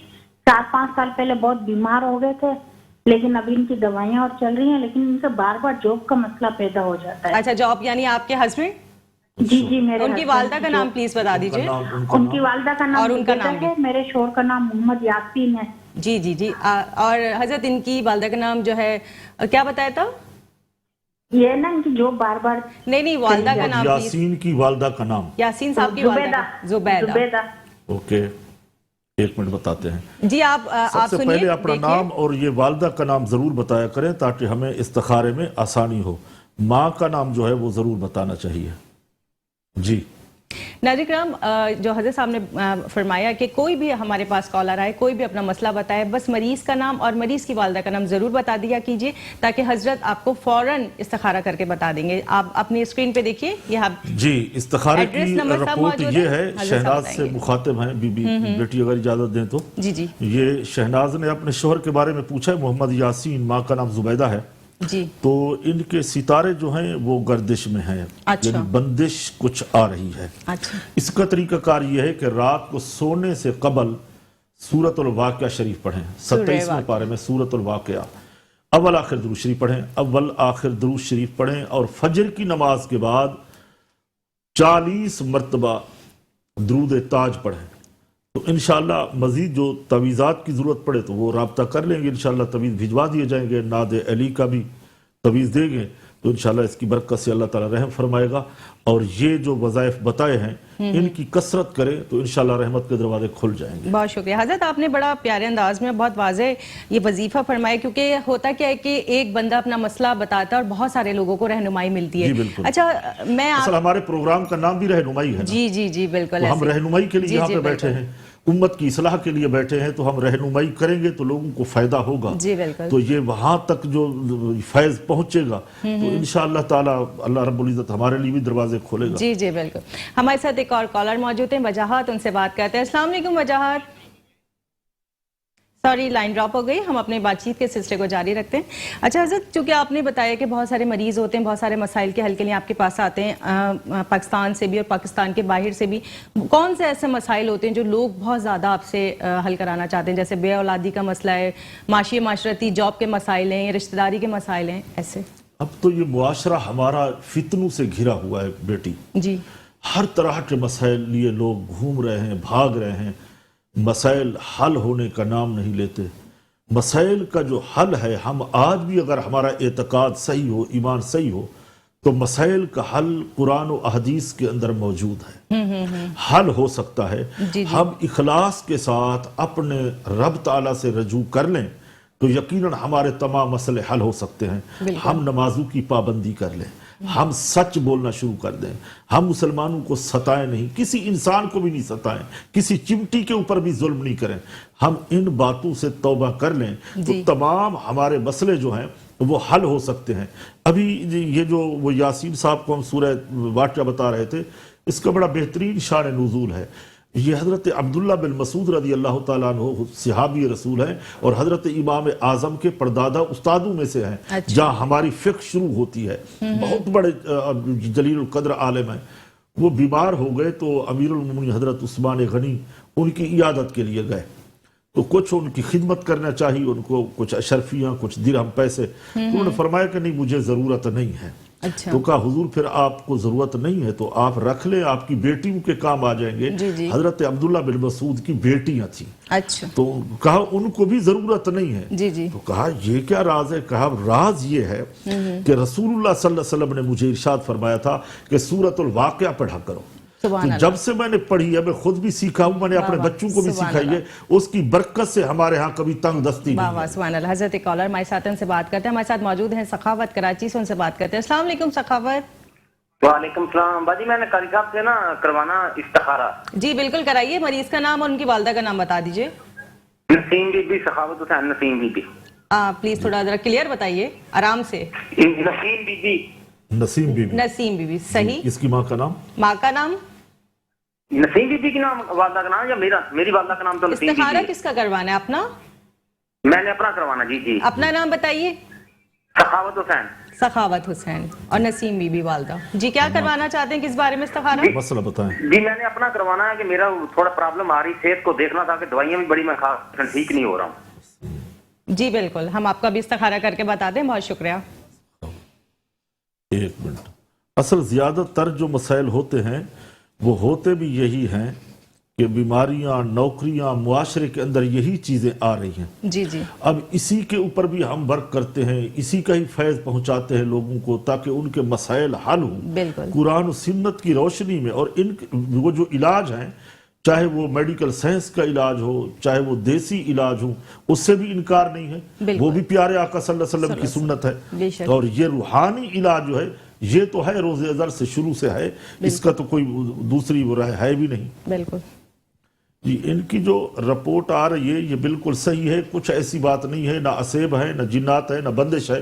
Speaker 5: 4-5 سال پہلے بہت بیمار ہو گئے تھے، لیکن ابھی ان کی دوائیاں اور چل رہی ہیں، لیکن ان سے بار بار جاب کا مسئلہ پیدا ہو جاتا ہے۔
Speaker 1: اچھا، جاب یعنی آپ کے ہسبینڈ؟
Speaker 5: جی جی، میرے
Speaker 1: ان کی والدہ کا نام پلیز بتا دیجئے۔
Speaker 5: ان کی والدہ کا نام
Speaker 1: اور ان کا نام
Speaker 5: ہے، میرے شوہر کا نام محمد یاسین ہے۔
Speaker 1: جی جی جی، اور حضرت ان کی والدہ کا نام جو ہے کیا بتایا تھا؟
Speaker 5: یہ نا ان کی جو بار بار
Speaker 1: نہیں والدہ کا نام پلیز۔
Speaker 2: یاسین کی والدہ کا نام؟
Speaker 1: یاسین صاحب کی والدہ کا
Speaker 5: زبیدہ۔
Speaker 2: اوکے، ایک منٹ بتاتے ہیں۔
Speaker 1: جی آپ
Speaker 2: سب سے
Speaker 1: سنیے،
Speaker 2: پہلے اپنا نام اور یہ والدہ کا نام ضرور بتایا کریں تاکہ ہمیں استخارے میں آسانی ہو۔ ماں کا نام جو ہے وہ ضرور بتانا چاہیے۔ جی
Speaker 1: ناظرین کرام، جو حضرت صاحب نے فرمایا کہ کوئی بھی ہمارے پاس کالر آئے، کوئی بھی اپنا مسئلہ بتائے، بس مریض کا نام اور مریض کی والدہ کا نام ضرور بتا دیا کیجئے تاکہ حضرت آپ کو فوراً استخارہ کر کے بتا دیں گے۔ آپ اپنی اسکرین پہ دیکھیے، یہ
Speaker 2: جی استخارے کی رپورٹ یہ ہے۔ شہناز سے مخاطب ہیں بی بی بیٹی، اگر اجازت دیں تو۔
Speaker 1: جی جی
Speaker 2: یہ شہناز نے اپنے شوہر کے بارے میں پوچھا ہے، محمد یاسین، ماں کا نام زبیدہ ہے۔
Speaker 1: جی،
Speaker 2: تو ان کے ستارے جو ہیں وہ گردش میں ہیں، یعنی بندش کچھ آ رہی ہے۔ اس کا طریقہ کار یہ ہے کہ رات کو سونے سے قبل سورۃ الواقعہ شریف پڑھیں، 27ویں پارے میں سورۃ الواقعہ، اول آخر درود شریف پڑھیں، اول آخر درود شریف پڑھیں، اور فجر کی نماز کے بعد 40 مرتبہ درود تاج پڑھیں. تو انشاءاللہ مزید جو تویزات کی ضرورت پڑے تو وہ رابطہ کر لیں گے, انشاءاللہ تویز بھجوا دیے جائیں گے. ناد علی کا بھی تویز دیں گے تو انشاءاللہ اس کی برکت سے اللہ تعالی رحم فرمائے گا. اور یہ جو وظائف بتائے ہیں ان کی کثرت کریں تو انشاءاللہ رحمت کے دروازے کھل جائیں گے.
Speaker 1: بہت شکریہ حضرت, آپ نے بڑا پیارے انداز میں بہت واضح یہ وظیفہ فرمایا, کیونکہ ہوتا کیا ہے کہ ایک بندہ اپنا مسئلہ بتاتا ہے اور بہت سارے لوگوں کو رہنمائی ملتی ہے.
Speaker 2: جی بالکل.
Speaker 1: اچھا میں
Speaker 2: اصل ہمارے پروگرام کا نام بھی رہنمائی ہے.
Speaker 1: جی جی جی بالکل,
Speaker 2: ہم رہنمائی کے لیے یہاں پہ بیٹھے ہیں, امت کی اصلاح کے لیے بیٹھے ہیں, تو ہم رہنمائی کریں گے تو لوگوں کو فائدہ ہوگا.
Speaker 1: جی بالکل.
Speaker 2: تو یہ وہاں تک جو فیض پہنچے گا تو انشاءاللہ تعالی اللہ رب العزت ہمارے لیے بھی دروازے کھولے گا.
Speaker 1: جی جی بالکل. ہمارے ساتھ ایک اور کالر موجود ہیں, وجاہت, ان سے بات کرتے ہیں. السلام علیکم وجاہت. سوری لائن ڈراپ ہو گئی, ہم اپنے بات چیت کے سلسلے کو جاری رکھتے ہیں. اچھا حضرت, چونکہ آپ نے بتایا کہ بہت سارے مریض ہوتے ہیں, بہت سارے مسائل کے حل کے لیے آپ کے پاس آتے ہیں پاکستان سے بھی اور پاکستان کے باہر سے بھی, کون سے ایسے مسائل ہوتے ہیں جو لوگ بہت زیادہ آپ سے حل کرانا چاہتے ہیں, جیسے بے اولادی کا مسئلہ ہے, معاشی معاشرتی جاب کے مسائل ہیں, رشتہ داری کے مسائل ہیں, ایسے؟
Speaker 2: اب تو یہ معاشرہ ہمارا فتنوں سے گھرا ہوا ہے بیٹی.
Speaker 1: جی.
Speaker 2: ہر طرح کے مسائل لیے لوگ گھوم رہے ہیں, بھاگ رہے ہیں. مسائل حل ہونے کا نام نہیں لیتے. مسائل کا جو حل ہے, ہم آج بھی اگر ہمارا اعتقاد صحیح ہو, ایمان صحیح ہو, تو مسائل کا حل قرآن و احادیث کے اندر موجود ہے. حل ہو سکتا ہے. ہم اخلاص کے ساتھ اپنے رب تعالیٰ سے رجوع کر لیں تو یقیناً ہمارے تمام مسئلے حل ہو سکتے ہیں. ہم نمازوں کی پابندی کر لیں, ہم سچ بولنا شروع کر دیں, ہم مسلمانوں کو ستائیں نہیں, کسی انسان کو بھی نہیں ستائیں, کسی چمٹی کے اوپر بھی ظلم نہیں کریں. ہم ان باتوں سے توبہ کر لیں تو تمام ہمارے مسئلے جو ہیں وہ حل ہو سکتے ہیں. ابھی یہ جو وہ یاسین صاحب کو ہم سورہ واقعہ بتا رہے تھے, اس کا بڑا بہترین شان نزول ہے. یہ حضرت عبداللہ بن مسعود رضی اللہ تعالیٰ عنہ صحابی رسول ہیں اور حضرت امام اعظم کے پردادا استادوں میں سے ہیں, جہاں ہماری فقہ شروع ہوتی ہے. بہت بڑے جلیل القدر عالم ہیں. وہ بیمار ہو گئے تو امیر المومنین حضرت عثمان غنی ان کی عیادت کے لیے گئے, تو کچھ ان کی خدمت کرنا چاہیے, ان کو کچھ اشرفیاں, کچھ درہم پیسے. انہوں نے فرمایا کہ نہیں, مجھے ضرورت نہیں ہے. تو کہا حضور پھر آپ کو ضرورت نہیں ہے تو آپ رکھ لیں, آپ کی بیٹیوں کے کام آ جائیں گے. حضرت عبداللہ بن مسعود کی بیٹیاں تھیں, تو کہا ان کو بھی ضرورت نہیں ہے. تو کہا یہ کیا راز ہے؟ کہا راز یہ ہے کہ رسول اللہ صلی اللہ علیہ وسلم نے مجھے ارشاد فرمایا تھا کہ سورۃ الواقعہ پڑھا کرو. تو جب سے میں نے پڑھی ہے, میں خود بھی سیکھا ہوں, میں نے اپنے بچوں کو بھی سکھائی ہے, اس کی برکت سے ہمارے ہاں کبھی تنگ دستی نہیں ہے.
Speaker 1: سبحان اللہ. حضرت کالر ہمارے ساتھ ان سے بات کرتے ہیں, ہمارے ساتھ موجود ہیں سخاوت کراچی سے, ان سے بات کرتے ہیں. السلام علیکم سخاوت.
Speaker 6: وعلیکم السلام. باجی میں نے قاری صاحب سے نا کروانا استخارہ.
Speaker 1: جی بالکل کرائیے. مریض کا نام اور ان کی والدہ کا نام بتا دیجئے.
Speaker 6: نسیم Bibi, Sakhawat Hussain Naseem Bibi.
Speaker 1: Please تھوڑا ذرا کلیئر بتائیے آرام سے.
Speaker 6: Naseem Bibi.
Speaker 2: Naseem Bibi.
Speaker 1: Naseem Bibi, صحیح.
Speaker 2: اس کی ماں کا نام؟
Speaker 1: ماں کا نام
Speaker 6: نسیم بی بی کی نام, والدہ کا نام, یا میری والدہ کا نام تو نسیم بی بی.
Speaker 1: استخارہ کس کا کروانا ہے؟ اپنا؟
Speaker 6: میں نے اپنا کروانا. جی جی.
Speaker 1: اپنا نام بتائیے.
Speaker 6: سخاوت حسین.
Speaker 1: سخاوت حسین اور نسیم بی بی والدہ. جی کیا کروانا چاہتے ہیں, کس بارے میں استخارہ؟
Speaker 2: مسئلہ بتائیں.
Speaker 6: جی میں نے اپنا کروانا ہے کہ میرا تھوڑا پرابلم آ رہی, صحت کو دیکھنا تھا کہ دوائیاں بھی بڑی میں کھا ٹھیک نہیں ہو رہا ہوں.
Speaker 1: جی بالکل, ہم آپ کا بھی استخارہ کر کے بتا دیں. بہت شکریہ.
Speaker 2: ایک منٹ. اصل زیادہ تر جو مسائل ہوتے ہیں وہ ہوتے بھی یہی ہیں کہ بیماریاں, نوکریاں, معاشرے کے اندر یہی چیزیں آ رہی ہیں.
Speaker 1: جی جی.
Speaker 2: اب اسی کے اوپر بھی ہم ورک کرتے ہیں, اسی کا ہی فیض پہنچاتے ہیں لوگوں کو تاکہ ان کے مسائل حل ہوں
Speaker 1: بالکل
Speaker 2: قرآن و سنت کی روشنی میں. اور ان وہ جو علاج ہیں, چاہے وہ میڈیکل سائنس کا علاج ہو, چاہے وہ دیسی علاج ہو, اس سے بھی انکار نہیں ہے. وہ بھی پیارے آقا صلی اللہ علیہ وسلم کی سنت ہے. اور یہ روحانی علاج جو ہے یہ تو ہے روز ازل سے شروع سے ہے, اس کا تو کوئی دوسری وہ ہے بھی نہیں.
Speaker 1: بالکل.
Speaker 2: جی ان کی جو رپورٹ آ رہی ہے یہ بالکل صحیح ہے, کچھ ایسی بات نہیں ہے, نہ اسیب ہے, نہ جنات ہے, نہ بندش ہے,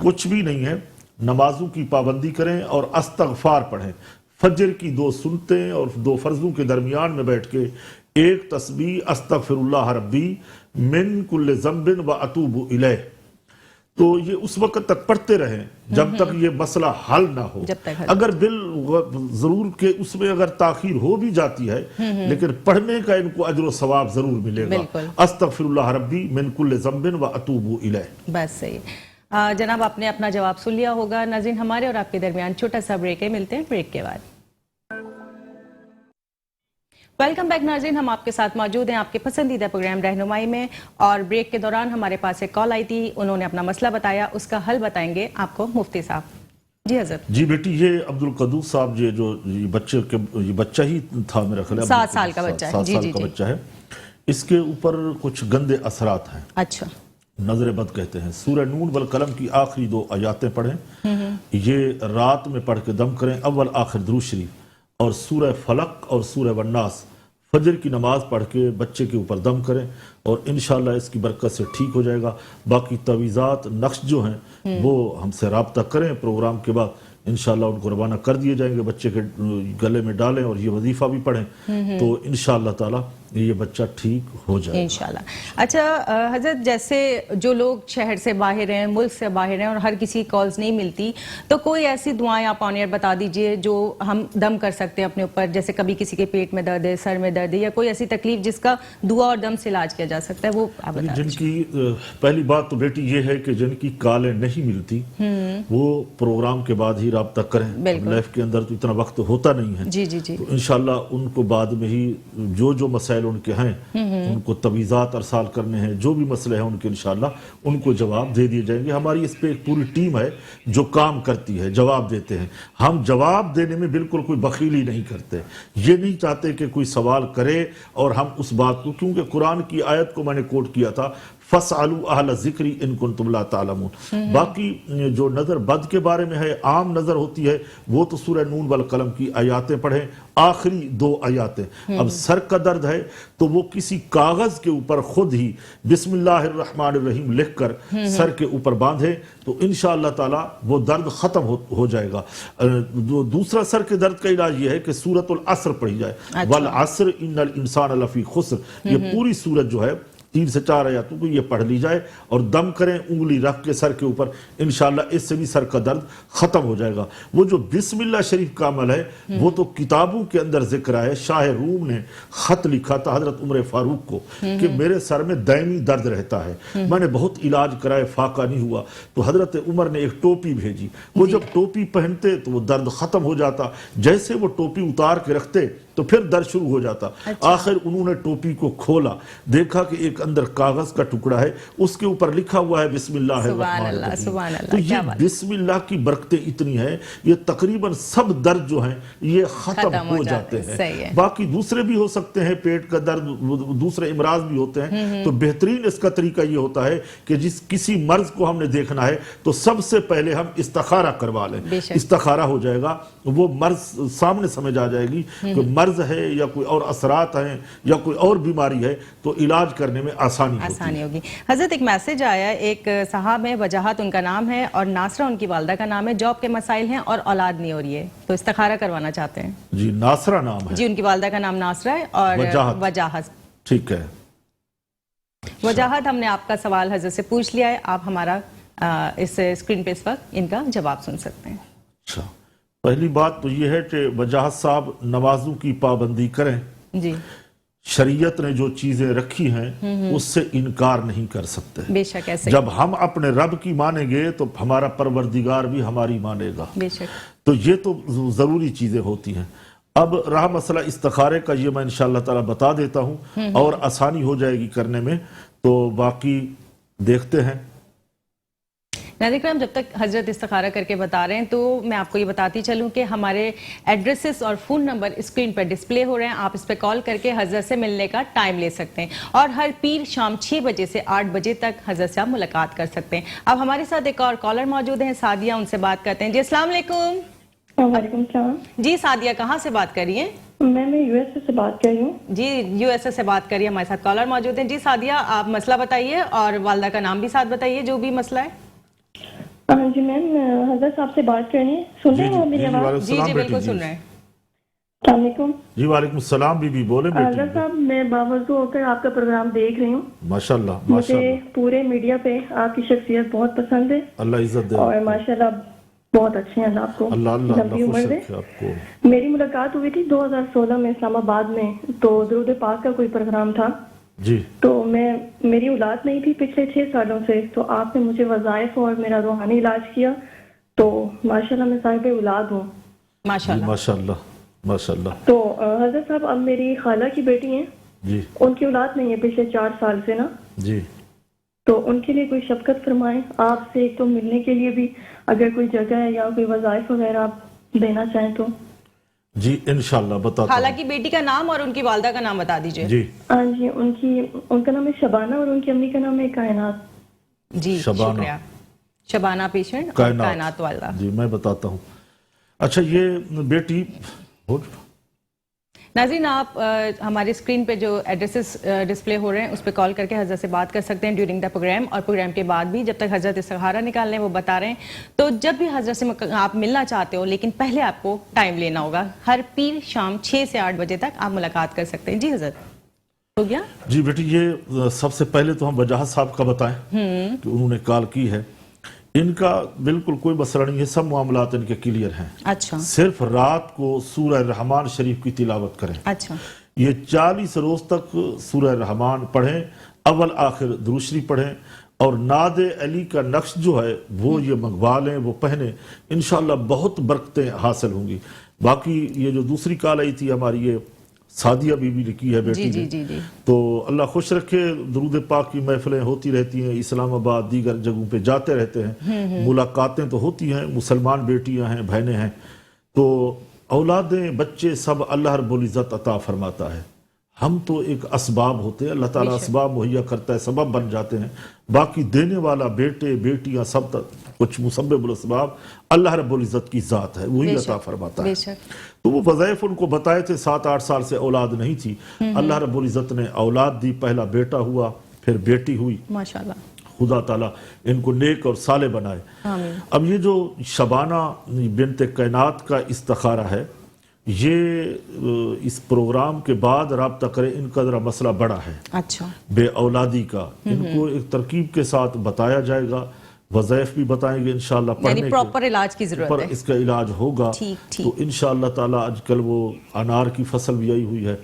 Speaker 2: کچھ بھی نہیں ہے. نمازوں کی پابندی کریں اور استغفار پڑھیں. فجر کی 2 سنتیں اور 2 فرضوں کے درمیان میں بیٹھ کے ایک تسبیح استغفر اللہ ربی من کل ذنب و اتوب الیہ, تو یہ اس وقت تک پڑھتے رہیں جب تک یہ مسئلہ حل نہ ہو. اگر ضرور کہ اس میں اگر تاخیر ہو بھی جاتی ہے لیکن پڑھنے کا ان کو اجر و ثواب ضرور ملے گا. استغفر اللہ ربی من کل ذنب و اتوب الیہ.
Speaker 1: بس صحیح. جناب آپ نے اپنا جواب سن لیا ہوگا. ناظرین ہمارے اور آپ کے درمیان چھوٹا سا بریک ہے, ملتے ہیں بریک کے بعد. वेलकम बैक नाज़रीन, हम आपके साथ मौजूद हैं आपके पसंदीदा प्रोग्राम रहनुमाई में। और ब्रेक के दौरान हमारे पास एक कॉल आई थी, उन्होंने अपना मसला बताया, उसका हल बताएंगे आपको मुफ्ती साहब। जी हज़रत।
Speaker 2: जी बेटी, ये अब्दुल कदूस साहब ये बच्चा ही था मेरा ख्याल है,
Speaker 1: 7 साल का बच्चा है।
Speaker 2: 7 साल का बच्चा है। इसके ऊपर कुछ गंदे असरात हैं।
Speaker 1: अच्छा।
Speaker 2: नजर बद कहते हैं। सूरह नून वल कलम की आखिरी 2 आयातें पढ़ें, ये रात में पढ़ के दम करें, अव्वल आखिर दुरूद शरीफ। और सूरह फलक और सूरह वन्नास फजर की नमाज पढ़ के बच्चे के ऊपर दम करें और इंशाअल्लाह इसकी बरकत से ठीक हो जाएगा। बाकी तवीज़ात नक्श जो हैं वो हमसे राब्ता करें, प्रोग्राम के बाद इंशाअल्लाह उनको रवाना कर दिए जाएंगे, बच्चे के गले में डालें और ये वजीफा भी पढ़ें तो इंशाअल्लाह ताला ये बच्चा ठीक हो जाएगा
Speaker 1: इंशाल्लाह। अच्छा हजरत, जैसे जो लोग शहर से बाहर हैं, मुल्क से बाहर हैं और हर किसी की कॉल्स नहीं मिलती, तो कोई ऐसी दुआएं आप ऑन एयर बता दीजिए जो हम दम कर सकते हैं अपने ऊपर, जैसे कभी किसी के पेट में दर्द है, सर में दर्द है या कोई ऐसी तकलीफ जिसका दुआ और दम से इलाज किया जा सकता है, वो आप बता दीजिए।
Speaker 2: जिनकी पहली बात तो बेटी ये है कि जिनकी कालें नहीं मिलती वो प्रोग्राम के बाद ही राब्ता करें। लाइफ के अंदर तो इतना वक्त होता नहीं है।
Speaker 1: जी जी जी।
Speaker 2: तो इंशाल्लाह उनको बाद में ही जो मसाइल उनके हैं उनको तवीज़ात अरसाल करने हैं, जो भी मसले हैं उनके इंशाल्लाह उनको जवाब दे दिए जाएंगे। हमारी इस पे एक पूरी टीम है जो काम करती है, जवाब देते हैं। हम जवाब देने में बिल्कुल कोई बखीली नहीं करते, ये नहीं चाहते कि कोई सवाल करे और हम उस बात को, क्योंकि कुरान की आयत को मैंने कोट किया था, फसअलू अहल ज़िक्री इन कुंतुम ला तालमून। बाकी जो नज़र बद के बारे में है, आम नज़र होती है, वो तो सूरह नून वल कलम की आयातें पढ़ें, आखिरी 2 आयातें। अब सर का दर्द है तो वो किसी कागज के ऊपर खुद ही बिस्मिल्लाहिर्रहमानिर्रहीम लिखकर सर के ऊपर बांधे तो इंशाअल्लाह ताला वो दर्द खत्म हो जाएगा। दूसरा सर के दर्द का इलाज ये है कि सूरतुल अस्र पढ़ी जाए। वल अस्र इन्नल इंसान लफी खुस्र, ये पूरी सूरत जो है 3 से 4 आयतों को ये पढ़ ली जाए और दम करें उंगली रख के सर के ऊपर, इंशाअल्लाह इससे भी सर का दर्द खत्म हो जाएगा। वो जो बिस्मिल्लाह शरीफ का अमल है वो तो किताबों के अंदर जिक्र है। शाह रूम ने खत लिखा था हजरत उमर फारूक को कि मेरे सर में दायमी दर्द रहता है, मैंने बहुत इलाज कराए, फाका नहीं हुआ, तो हजरत उमर ने एक टोपी भेजी। वो जब टोपी पहनते तो वो दर्द खत्म हो जाता, जैसे वो टोपी उतार के रखते तो फिर दर्द शुरू हो जाता। आखिर उन्होंने टोपी को खोला, देखा कि एक अंदर कागज का टुकड़ा है, उसके ऊपर लिखा हुआ है बिस्मिल्लाह। तो ये बिस्मिल्लाह की बरकतें इतनी है, ये तकरीबन सब दर्द जो हैं ये खत्म हो जाते हैं। बाकी दूसरे भी हो सकते हैं, पेट का दर्द, दूसरे इमराज भी होते हैं। तो बेहतरीन इसका तरीका ये होता है कि किसी मर्ज को हमने देखना है तो सबसे पहले हम इस्तिखारा करवा लें, इस्तिखारा हो जाएगा, वो मर्ज सामने समझ आ जाएगी कि मर्ज है या कोई और असरात हैं या कोई और बीमारी है, तो इलाज करने में आसानी
Speaker 1: होगी। हजरत एक मैसेज आया, एक साहब है, वजाहत उनका नाम है और नासरा उनकी वालदा का नाम है, जॉब के मसाइल हैं और औलाद नहीं हो रही है, तो इस्तिखारा करवाना चाहते हैं।
Speaker 2: जी, नासरा नाम है?
Speaker 1: जी, उनकी वालदा का नाम नासरा है और वजाहत।
Speaker 2: ठीक है,
Speaker 1: वजाहत, हमने आपका सवाल हजरत से पूछ लिया है, आप हमारा इस स्क्रीन पे इस वक्त इनका जवाब सुन सकते हैं।
Speaker 2: अच्छा, पहली बात तो ये है कि वजाहत साहब नमाजों की पाबंदी करें।
Speaker 1: जी,
Speaker 2: शरीयत ने जो चीजें रखी हैं उससे इनकार नहीं कर सकते।
Speaker 1: बेशक ऐसे
Speaker 2: जब हम अपने रब की मानेंगे तो हमारा परवरदिगार भी हमारी मानेगा।
Speaker 1: बेशक।
Speaker 2: तो ये तो जरूरी चीजें होती हैं। अब रहा मसला इस्तिखारे का, ये मैं इंशाअल्लाह ताला बता देता हूँ और आसानी हो जाएगी करने में, तो बाकी देखते हैं।
Speaker 1: नाज़रीन, जब तक हजरत इस्तिखारा करके बता रहे हैं तो मैं आपको ये बताती चलूं कि हमारे एड्रेसेस और फ़ोन नंबर स्क्रीन पर डिस्प्ले हो रहे हैं, आप इस पर कॉल करके हजरत से मिलने का टाइम ले सकते हैं और हर पीर शाम 6 बजे से 8 बजे तक हजरत से आप मुलाकात कर सकते हैं। अब हमारे साथ एक और कॉलर मौजूद हैं, सादिया, उनसे बात करते हैं। जी अस्सलाम वालेकुम।
Speaker 7: वालेकुम सलाम।
Speaker 1: जी सादिया, कहाँ से बात कर रही हैं?
Speaker 7: मैं यूएसए से बात कर रही हूँ।
Speaker 1: जी, यूएसए से बात करिए, हमारे साथ कॉलर मौजूद हैं। जी सादिया, आप मसला बताइए और वालदा का नाम भी साथ बताइए, जो भी मसला है।
Speaker 7: जी मैम, हजरत साहब से बात करनी है, सुन रहे हैं मेरी आवाज़?
Speaker 1: जी जी बिल्कुल सुन रहे हैं।
Speaker 7: अस्सलाम वालेकुम।
Speaker 2: जी वालेकुम सलाम बीबी, बोले बेटी।
Speaker 7: हजरत साहब, मैं बावजूद होकर आपका प्रोग्राम देख रही हूँ।
Speaker 2: माशाल्लाह,
Speaker 7: मुझे पूरे मीडिया पे आपकी शख्सियत बहुत पसंद है।
Speaker 2: अल्लाह इज्जत दे।
Speaker 7: और माशाल्लाह बहुत अच्छे हैं आपको, लंबी उम्र दे। मेरी मुलाकात हुई थी 2016 में इस्लामाबाद में, तो दुरूद पाक का कोई प्रोग्राम था
Speaker 2: जी।
Speaker 7: तो मेरी औलाद नहीं थी पिछले 6 सालों से, तो आपने मुझे वज़ाइफ और मेरा रूहानी इलाज किया, तो माशाल्लाह मैं साहिब औलाद हूँ।
Speaker 1: माशाल्लाह
Speaker 2: माशाल्लाह। माशाल्लाह।
Speaker 7: तो हजरत साहब अब मेरी खाला की बेटी हैं
Speaker 2: जी
Speaker 7: उनकी औलाद नहीं है पिछले 4 साल से ना,
Speaker 2: जी।
Speaker 7: तो उनके लिए कोई शफकत फरमाएं आपसे, तो मिलने के लिए भी अगर कोई जगह है या कोई वज़ाइफ वगैरह आप देना चाहें तो।
Speaker 2: जी इंशाल्लाह बताता
Speaker 1: खाला
Speaker 2: हूँ।
Speaker 1: की बेटी का नाम और उनकी वालदा का नाम बता दीजिए।
Speaker 2: जी
Speaker 7: हाँ जी, उनका नाम है शबाना और उनकी अम्मी का नाम है कायनात।
Speaker 1: जी
Speaker 2: शबाना।
Speaker 1: शुक्रिया। शबाना पेशेंट और
Speaker 2: कायनात।
Speaker 1: कायनात वालदा।
Speaker 2: जी मैं बताता हूँ। अच्छा ये बेटी
Speaker 1: नाज़रीन आप हमारे स्क्रीन पे जो एड्रेसेस डिस्प्ले हो रहे हैं उस पर कॉल करके हजरत से बात कर सकते हैं ड्यूरिंग द प्रोग्राम, और प्रोग्राम के बाद भी जब तक हजरत इस्तिखारा निकाल लें वो बता रहे हैं। तो जब भी हजरत से आप मिलना चाहते हो, लेकिन पहले आपको टाइम लेना होगा। हर पीर शाम 6 से 8 बजे तक आप मुलाकात कर सकते हैं। जी हजरत हो गया।
Speaker 2: जी बेटी ये सबसे पहले तो हम वजाहत साहब का बताएं कि उन्होंने कॉल की है। इनका बिल्कुल कोई मसला नहीं है, सब मामलात इनके क्लियर हैं।
Speaker 1: अच्छा
Speaker 2: सिर्फ रात को सूरह रहमान शरीफ की तिलावत करें।
Speaker 1: अच्छा
Speaker 2: ये 40 रोज तक सूरह रहमान पढ़ें, अव्वल आखिर दुरूद शरीफ पढ़ें, और नादे अली का नक्श जो है वो ये मंगवा लें, वो पहने, इंशाल्लाह बहुत बरकतें हासिल होंगी। बाकी ये जो दूसरी कॉल आई थी हमारी, ये सादिया बीबी ने की है बेटी
Speaker 1: जी
Speaker 2: ने,
Speaker 1: जी जी।
Speaker 2: तो अल्लाह खुश रखे। दरूद पाक की महफिलें होती रहती हैं, इस्लामाबाद दीगर जगहों पे जाते रहते हैं, मुलाकातें तो होती हैं, मुसलमान बेटियां हैं, बहनें हैं, तो औलादें बच्चे सब अल्लाह रब्बुल इज़्ज़त अता फरमाता है। हम तो एक असबाब होते हैं, अल्लाह ताला असबाब मुहैया करता है, सबब बन जाते हैं। बाकी देने वाला बेटे बेटियां सब तक कुछ मुसब्बिबुल असबाब अल्लाह रब्बुल इज़्ज़त की ज़ात है, वही अता फरमाता है। तो वो वज़ाइफ उनको बताए थे, 7-8 साल से औलाद नहीं थी, अल्लाह रब्बुल इज़्ज़त ने औलाद दी, पहला बेटा हुआ फिर बेटी हुई।
Speaker 1: माशाल्लाह।
Speaker 2: खुदा ताला इनको नेक और साले बनाए।
Speaker 1: आमीन।
Speaker 2: अब ये जो शबाना बिनते कायनात का इस्तिखारा है, ये इस प्रोग्राम के बाद राब्ता करें, इनका जरा मसला बड़ा है।
Speaker 1: अच्छा
Speaker 2: बे औलादी का, इनको एक तरकीब के साथ बताया जाएगा, वज़ाइफ भी बताएंगे इंशाल्लाह,
Speaker 1: यानी
Speaker 2: पढ़ने
Speaker 1: प्रॉपर इलाज की जरूरत
Speaker 2: पर
Speaker 1: है।
Speaker 2: इसका इलाज होगा।
Speaker 1: ठीक ठीक
Speaker 2: तो इंशाल्लाह ताला आजकल वो अनार की फसल भी आई हुई है,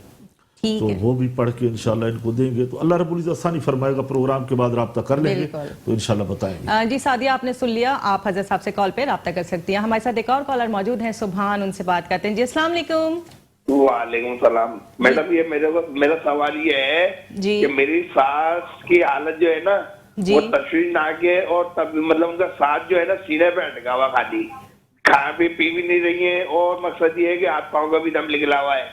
Speaker 1: ठीक
Speaker 2: तो
Speaker 1: है।
Speaker 2: वो भी पढ़ के इंशाल्लाह इनको देंगे, तो अल्लाह रब्बुल इज़्ज़त आसानी फरमाएगा। प्रोग्राम के बाद राब्ता कर लेंगे
Speaker 1: बिल्कुल।
Speaker 2: तो इंशाल्लाह बताएंगे।
Speaker 1: जी सादिया आपने सुन लिया, आप हजरत साहब से कॉल पे राब्ता कर सकती हैं। हमारे साथ एक और कॉलर मौजूद हैं, सुभान, उनसे बात करते हैं। जी अस्सलाम वालेकुम।
Speaker 8: वालेकुम सलाम मैडम, ये मेरा सवाल ये है
Speaker 1: जी।
Speaker 8: कि मेरी सास की हालत जो है ना
Speaker 1: जी।
Speaker 8: वो तशवीशनाक है, और तब मतलब उनका साथ जो है ना सीने पे अटका हुआ, खाली खा पी भी नहीं रही है, और मकसद ये है कि हाथ पाँव का भी दम निकला हुआ है,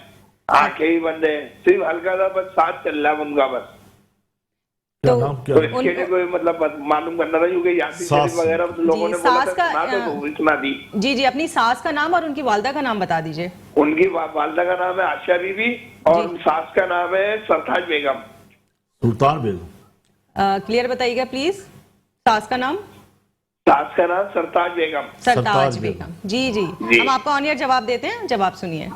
Speaker 8: आंखें भी बंद है, सिर्फ हल्का सा बस साथ चल रहा है उनका बस।
Speaker 2: क्या नाम क्या
Speaker 8: तो
Speaker 2: है?
Speaker 8: इसके लिए कोई मतलब मालूम करना था, क्योंकि यासीन
Speaker 2: सास।
Speaker 8: शरीफ वगैरह लोगों
Speaker 1: जी,
Speaker 8: ने बोला
Speaker 1: सास
Speaker 8: था,
Speaker 1: का,
Speaker 8: सुना तो वो भी सुना दी।
Speaker 1: जी जी अपनी सास का नाम और उनकी वालदा का नाम बता दीजिए।
Speaker 8: उनकी वालदा का नाम है आशा बीबी और सास का नाम है सरताज बेगम।
Speaker 2: सुल्तान बेगम।
Speaker 1: क्लियर बताइएगा प्लीज। सास का नाम?
Speaker 8: सास का नाम सरताज बेगम।
Speaker 1: सरताज बेगम। जी जी हम आपको ऑन एयर जवाब देते हैं, जवाब सुनिए।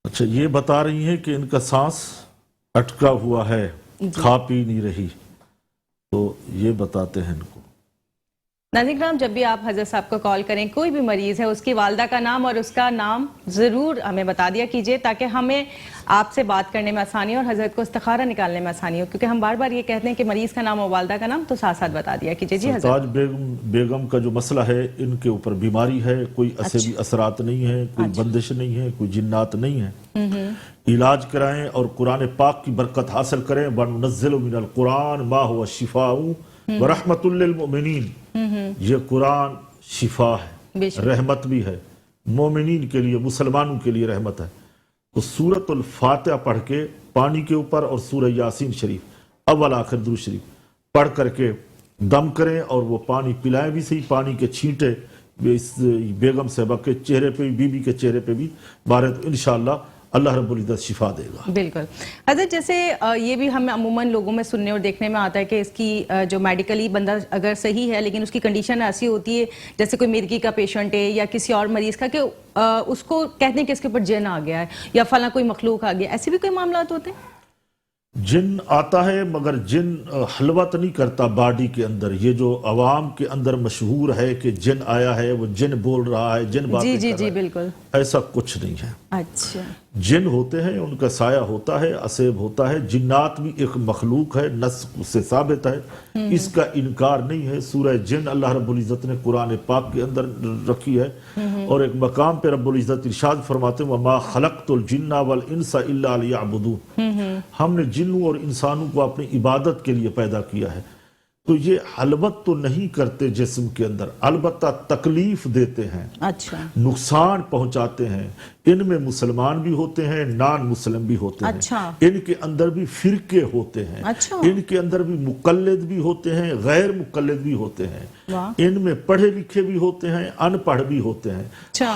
Speaker 2: अच्छा, ये बता रही हैं कि इनका सांस अटका हुआ है, खा पी नहीं रही, तो ये बताते हैं इनको।
Speaker 1: नाज़रीन किराम, जब भी आप हजरत साहब को कॉल करें, कोई भी मरीज है, उसकी वालदा का नाम और उसका नाम ज़रूर हमें बता दिया कीजिए, ताकि हमें आपसे बात करने में आसानी और हजरत को इस्तिखारा निकालने में आसानी हो, क्योंकि हम बार बार ये कहते हैं कि मरीज का नाम और वालदा का नाम तो साथ साथ बता दिया कीजिए। जी
Speaker 2: सरताज
Speaker 1: हजरत।
Speaker 2: बेगम का जो मसला है, इनके ऊपर बीमारी है, कोई असेबी असरात नहीं है, कोई बंदिश नहीं है, कोई जिन्नात नहीं है। इलाज कराएं और कुरान पाक की बरकत हासिल करें। वनुनज़्ज़िलु मिनल कुरान मा हुवा शिफाउ व रहमतुल लिल मोमिनीन। ये कुरान शिफा है, रहमत भी है, मोमिनीन के लिए, मुसलमानों के लिए रहमत है। तो सूरतुल फातिहा पढ़ के पानी के ऊपर और सूरह यासीन शरीफ अव्वल आखिर दुरूद शरीफ पढ़ करके दम करें, और वो पानी पिलाएं भी सही। पानी के छींटे इस बेगम साहबा के चेहरे पे, बीबी के चेहरे पे भी मारे, तो इंशाअल्लाह अल्लाह रब्बुल इज़्ज़त शिफा देगा।
Speaker 1: बिल्कुल हजरत, जैसे ये भी हमें अमूमन लोगों में सुनने और देखने में आता है कि इसकी जो मेडिकली बंदा अगर सही है, लेकिन उसकी कंडीशन ऐसी होती है, जैसे कोई मिर्गी का पेशेंट है या किसी और मरीज का, कि उसको कहते हैं कि इसके ऊपर जिन आ गया है या फला कोई मखलूक आ गया, ऐसे भी कोई मामला होते हैं?
Speaker 2: जिन आता है, मगर जिन हलवत नहीं करता बॉडी के अंदर। ये जो अवाम के अंदर मशहूर है कि जिन आया है, वो जिन बोल रहा है, जिन बातें
Speaker 1: जी
Speaker 2: कर
Speaker 1: जी
Speaker 2: रहा
Speaker 1: जी
Speaker 2: है,
Speaker 1: बिल्कुल
Speaker 2: ऐसा कुछ नहीं है।
Speaker 1: अच्छा,
Speaker 2: جن ہوتے ہیں ان کا سایہ ہوتا ہے، اسیب ہوتا ہے، جنات بھی ایک مخلوق ہے، نص سے ثابت ہے، اس کا انکار نہیں ہے۔ سورہ جن اللہ رب العزت نے قرآن پاک کے اندر رکھی ہے، اور ایک مقام پہ رب العزت ارشاد فرماتے ہیں وَمَا خَلَقْتُ الْجِنَّ وَالْإِنسَ إِلَّا لِيَعْبُدُونَ، ہم نے جنوں اور انسانوں کو اپنی عبادت کے لیے پیدا کیا ہے۔ تو یہ حلوت تو نہیں کرتے جسم کے اندر، البتہ تکلیف دیتے ہیں،
Speaker 1: اچھا،
Speaker 2: نقصان پہنچاتے ہیں۔ ان میں مسلمان بھی ہوتے ہیں، نان مسلم بھی ہوتے ہیں،
Speaker 1: اچھا،
Speaker 2: ان کے اندر بھی فرقے ہوتے ہیں،
Speaker 1: اچھا،
Speaker 2: ان کے اندر بھی مقلد بھی ہوتے ہیں، غیر مقلد بھی ہوتے ہیں، ان میں پڑھے لکھے بھی ہوتے ہیں، ان پڑھ بھی ہوتے ہیں،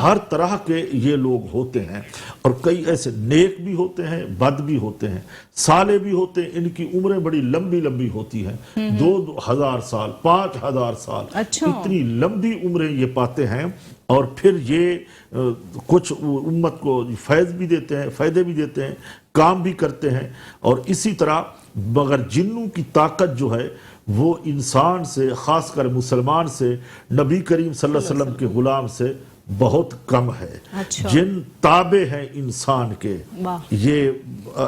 Speaker 2: ہر طرح کے یہ لوگ ہوتے ہیں۔ اور کئی ایسے نیک بھی ہوتے ہیں، بد بھی ہوتے ہیں، صالح بھی ہوتے ہیں، ان کی عمریں بڑی لمبی لمبی ہوتی ہیں، 2000 سال، 5000 سال، اتنی لمبی عمریں یہ پاتے ہیں۔ اور پھر یہ کچھ امت کو فیض بھی دیتے ہیں، فائدے بھی دیتے ہیں، کام بھی کرتے ہیں۔ اور اسی طرح مگر جنوں کی طاقت جو ہے وہ انسان سے، خاص کر مسلمان سے، نبی کریم صلی اللہ علیہ وسلم کے غلام سے بہت کم ہے۔ جن تابع ہیں انسان کے، یہ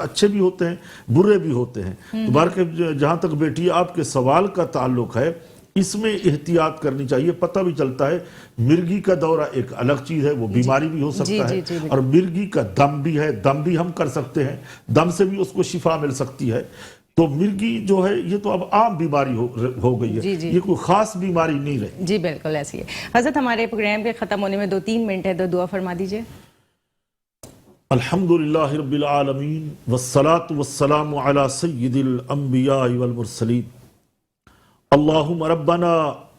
Speaker 2: اچھے بھی ہوتے ہیں، برے بھی ہوتے ہیں۔ تو جہاں تک بیٹی آپ کے سوال کا تعلق ہے، اس میں احتیاط کرنی چاہیے۔ پتہ بھی چلتا ہے مرگی کا دورہ ایک الگ چیز ہے، وہ بیماری بھی ہو سکتا ہے، اور مرگی کا دم بھی ہے، دم بھی ہم کر سکتے ہیں، دم سے بھی اس کو شفا مل سکتی ہے۔ تو مرگی جو ہے یہ تو اب عام بیماری ہو گئی ہے، یہ کوئی خاص بیماری نہیں رہی۔
Speaker 1: جی بالکل ایسی ہے۔ حضرت ہمارے پروگرام کے ختم ہونے میں 2-3 منٹ ہے، تو دعا فرما دیجئے۔
Speaker 2: الحمدللہ رب العالمین والصلاة والسلام علی سید الانبیاء والمرسلین، اللہم ربنا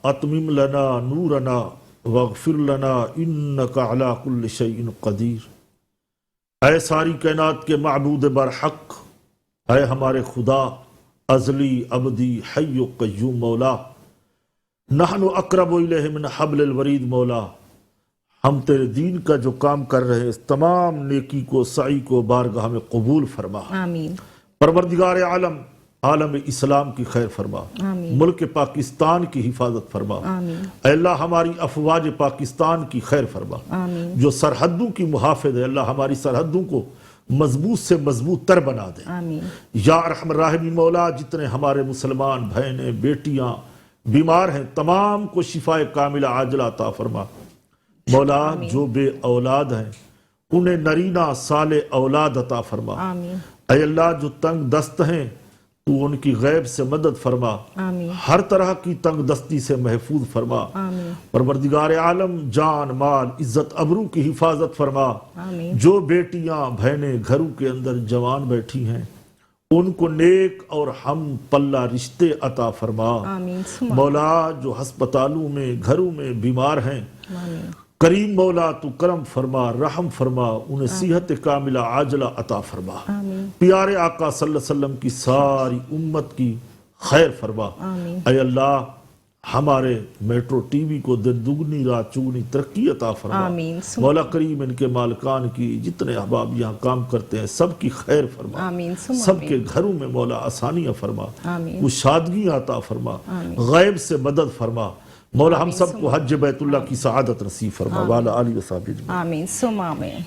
Speaker 2: اتمم لنا نورنا واغفر لنا انکا علی کل شیء قدیر۔ اے ساری کائنات کے معبود برحق، اے ہمارے خدا ازلی ابدی حی و قیوم مولا، نحن اقرب الیہ من حبل الورید مولا، ہم تیرے دین کا جو کام کر رہے ہیں اس تمام نیکی کو، سعی کو بارگاہ میں قبول فرما۔
Speaker 1: آمین۔
Speaker 2: پروردگار عالم، عالم اسلام کی خیر فرما، ملک پاکستان کی حفاظت فرما۔ اے اللہ ہماری افواج پاکستان کی خیر فرما، جو سرحدوں کی محافظ ہے، اللہ ہماری سرحدوں کو مضبوط سے مضبوط تر بنا دے۔ یا ارحم الراحمین مولا، جتنے ہمارے مسلمان بہنیں بیٹیاں بیمار ہیں تمام کو شفا کاملہ عاجلہ عطا فرما۔ مولا جو بے اولاد ہیں انہیں نرینہ صالح اولاد عطا فرما۔ اے اللہ جو تنگ دست ہیں تو ان کی غیب سے مدد فرما، ہر طرح کی تنگ دستی سے محفوظ فرما۔ پروردگار عالم جان مال عزت ابرو کی حفاظت فرما۔ جو بیٹیاں بہنیں گھروں کے اندر جوان بیٹھی ہیں ان کو نیک اور ہم پلہ رشتے عطا فرما۔ مولا جو ہسپتالوں میں گھروں میں بیمار ہیں کریم مولا تو کرم فرما، رحم فرما، انہیں صحت کاملہ عاجلہ عطا فرما۔ پیارے آقا صلی اللہ علیہ وسلم کی ساری امت کی خیر فرما۔ اے اللہ ہمارے میٹرو ٹی وی کو دن دگنی رات چگنی ترقی عطا فرما۔ مولا کریم ان کے مالکان کی جتنے احباب یہاں کام کرتے ہیں سب کی خیر فرما، سب کے گھروں میں مولا آسانیاں فرما، کشادگیاں عطا فرما، غیب سے مدد فرما۔ مولا ہم سب کو حج بیت اللہ کی سعادت نصیب فرما، والا آلہ و صحبہ اجمعین۔
Speaker 1: آمین ثم آمین۔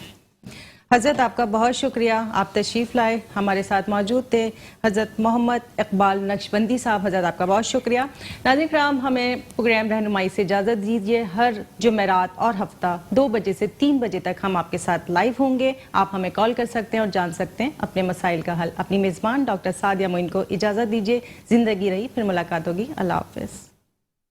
Speaker 1: حضرت آپ کا بہت شکریہ، آپ تشریف لائے، ہمارے ساتھ موجود تھے حضرت محمد اقبال نقشبندی صاحب، حضرت آپ کا بہت شکریہ۔ ناظرین کرام، ہمیں پروگرام رہنمائی سے اجازت دیجیے، ہر جمعرات اور ہفتہ 2 بجے سے 3 بجے تک ہم آپ کے ساتھ لائیو ہوں گے، آپ ہمیں کال کر سکتے ہیں اور جان سکتے ہیں اپنے مسائل کا حل۔ اپنی میزبان ڈاکٹر سعدیہ معین کو اجازت دیجیے، زندگی رہی پھر ملاقات ہوگی، اللہ حافظ۔